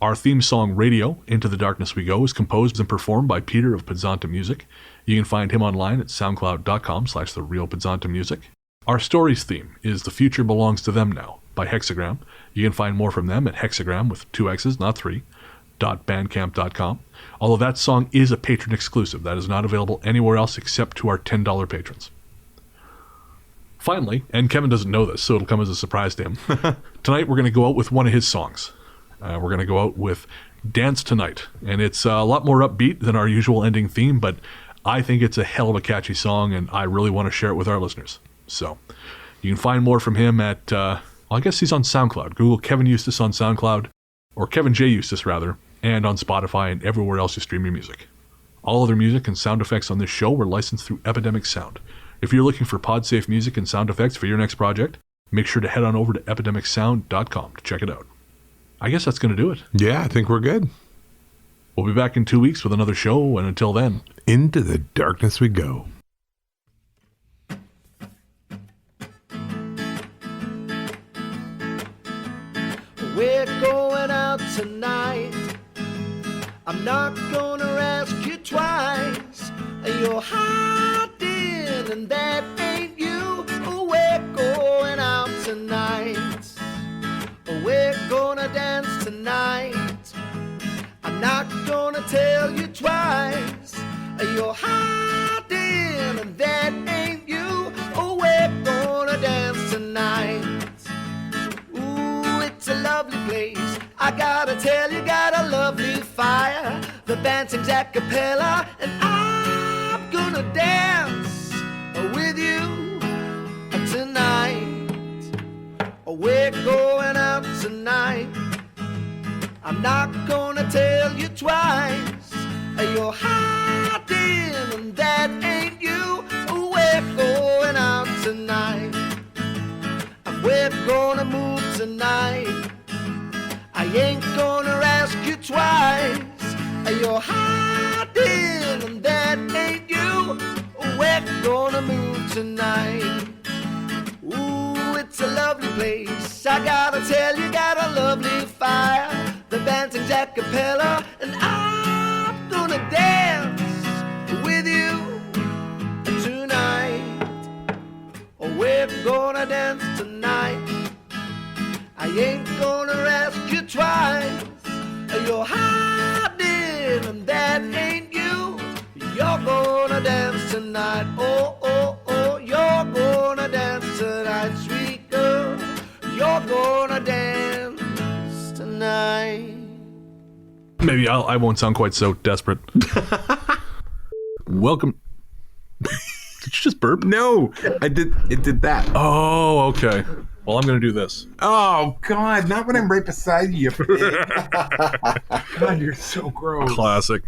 Speaker 1: Our theme song, Radio, Into the Darkness We Go, is composed and performed by Peter of Podzontommusic. You can find him online at soundcloud.com/therealpodzontommusic. Our stories theme is The Future Belongs to Them Now by Hexxagram. You can find more from them at Hexxagram, with 2 X's, not 3, .bandcamp.com. Although that song is a patron exclusive. That is not available anywhere else except to our $10 patrons. Finally, and Kevin doesn't know this, so it'll come as a surprise to him, tonight we're going to go out with one of his songs. We're going to go out with Dance Tonight, and it's a lot more upbeat than our usual ending theme, but I think it's a hell of a catchy song, and I really want to share it with our listeners. So you can find more from him at, I guess he's on SoundCloud. Google Kevin Eustace on SoundCloud, or Kevin J. Eustace, rather, and on Spotify and everywhere else you stream your music. All other music and sound effects on this show were licensed through Epidemic Sound. If you're looking for pod-safe music and sound effects for your next project, make sure to head on over to epidemicsound.com to check it out. I guess that's going to do it.
Speaker 5: Yeah, I think we're good.
Speaker 1: We'll be back in 2 weeks with another show, and until then,
Speaker 5: into the darkness we go.
Speaker 7: We're going out tonight. I'm not gonna ask you twice. You're hiding, and that ain't you. We're going out tonight. You're hiding, and that ain't you. Oh, we're gonna dance tonight. Ooh, it's a lovely place. I gotta tell you, got a lovely fire. The band sings a cappella, and I'm gonna dance with you tonight. We're going out tonight. I'm not gonna tell you twice. You're hiding, and that ain't you. We're going out tonight. We're gonna move tonight. I ain't gonna ask you twice. You're hiding, and that ain't you. We're gonna move tonight. Ooh, it's a lovely place. I gotta tell you, got a lovely fire. The band sings a cappella, and I'm gonna dance with you tonight. Oh, we're gonna dance tonight. I ain't gonna ask you twice. You're hiding, and that ain't you. You're gonna dance tonight. Oh, oh, oh, you're gonna dance tonight, sweet girl. You're gonna dance tonight.
Speaker 1: Maybe I won't sound quite so desperate. Welcome. Did you just burp?
Speaker 5: No, I did. It did that.
Speaker 1: Oh, okay. Well, I'm going to do this.
Speaker 5: Oh, God. Not when I'm right beside you. God, you're so gross.
Speaker 1: Classic.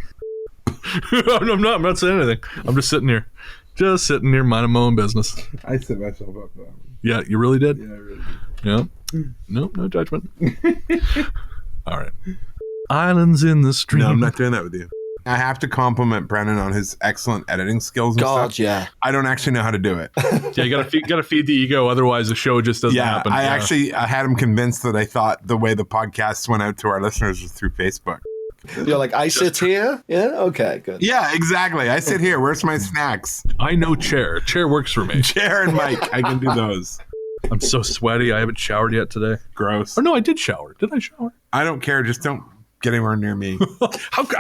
Speaker 1: I'm not saying anything. I'm just sitting here. Just sitting here minding my own business.
Speaker 5: I set myself up for that one.
Speaker 1: Yeah, you really did?
Speaker 5: Yeah, I really did.
Speaker 1: Yeah. Nope, no judgment. All right. Islands in the stream.
Speaker 5: No, I'm not doing that with you. I have to compliment Brennan on his excellent editing skills and
Speaker 3: God,
Speaker 5: stuff.
Speaker 3: yeah.
Speaker 5: I don't actually know how to do it.
Speaker 1: Yeah, you gotta feed the ego, otherwise the show just doesn't happen.
Speaker 5: I had him convinced that I thought the way the podcasts went out to our listeners was through Facebook.
Speaker 3: You're like, I sit here? Yeah? Okay, good.
Speaker 5: Yeah, exactly. I sit here. Where's my snacks?
Speaker 1: I know chair. Chair works for me.
Speaker 5: Chair and mic. I can do those.
Speaker 1: I'm so sweaty. I haven't showered yet today.
Speaker 5: Gross.
Speaker 1: Oh, no, I did shower. Did I shower?
Speaker 5: I don't care. Just don't get anywhere near me.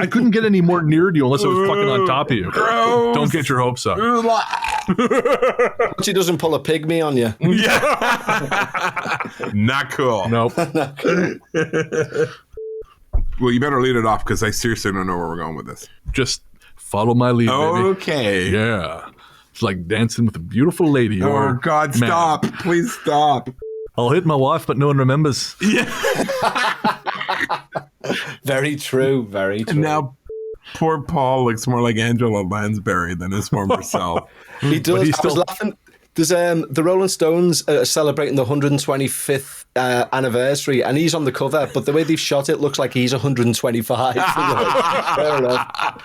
Speaker 1: I couldn't get any more near to you unless I was fucking on top of you.
Speaker 5: Gross.
Speaker 1: Don't get your hopes up.
Speaker 3: She doesn't pull a pygmy on you.
Speaker 5: Yeah. Not cool.
Speaker 1: Nope.
Speaker 5: Well, you better lead it off because I seriously don't know where we're going with this.
Speaker 1: Just follow my lead, baby.
Speaker 5: Okay.
Speaker 1: Yeah. It's like dancing with a beautiful lady.
Speaker 5: Oh,
Speaker 1: or
Speaker 5: God,
Speaker 1: man.
Speaker 5: stop. Please stop.
Speaker 1: I'll hit my wife, but no one remembers.
Speaker 3: Very true. Very true.
Speaker 5: And now poor Paul looks more like Angela Lansbury than his former self.
Speaker 3: He does.
Speaker 1: he's
Speaker 3: I was
Speaker 1: still-
Speaker 3: laughing. There's the Rolling Stones are celebrating the 125th anniversary, and he's on the cover. But the way they've shot it looks like he's 125. Fair enough.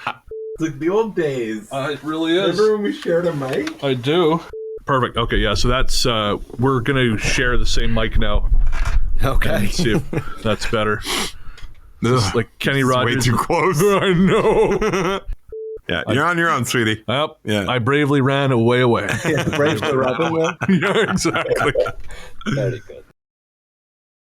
Speaker 5: It's like the old days.
Speaker 1: It really is.
Speaker 5: Remember when we shared a mic?
Speaker 1: I do. Perfect. Okay, yeah. So that's we're gonna share the same mic now.
Speaker 3: Okay.
Speaker 1: And see if that's better. It's like Kenny Rogers.
Speaker 5: Way too close.
Speaker 1: I know.
Speaker 5: Yeah, you're on your own, sweetie.
Speaker 1: Yep.
Speaker 5: Yeah.
Speaker 1: I bravely ran away.
Speaker 3: Brave the Robin.
Speaker 1: Yeah, exactly.
Speaker 3: Very good.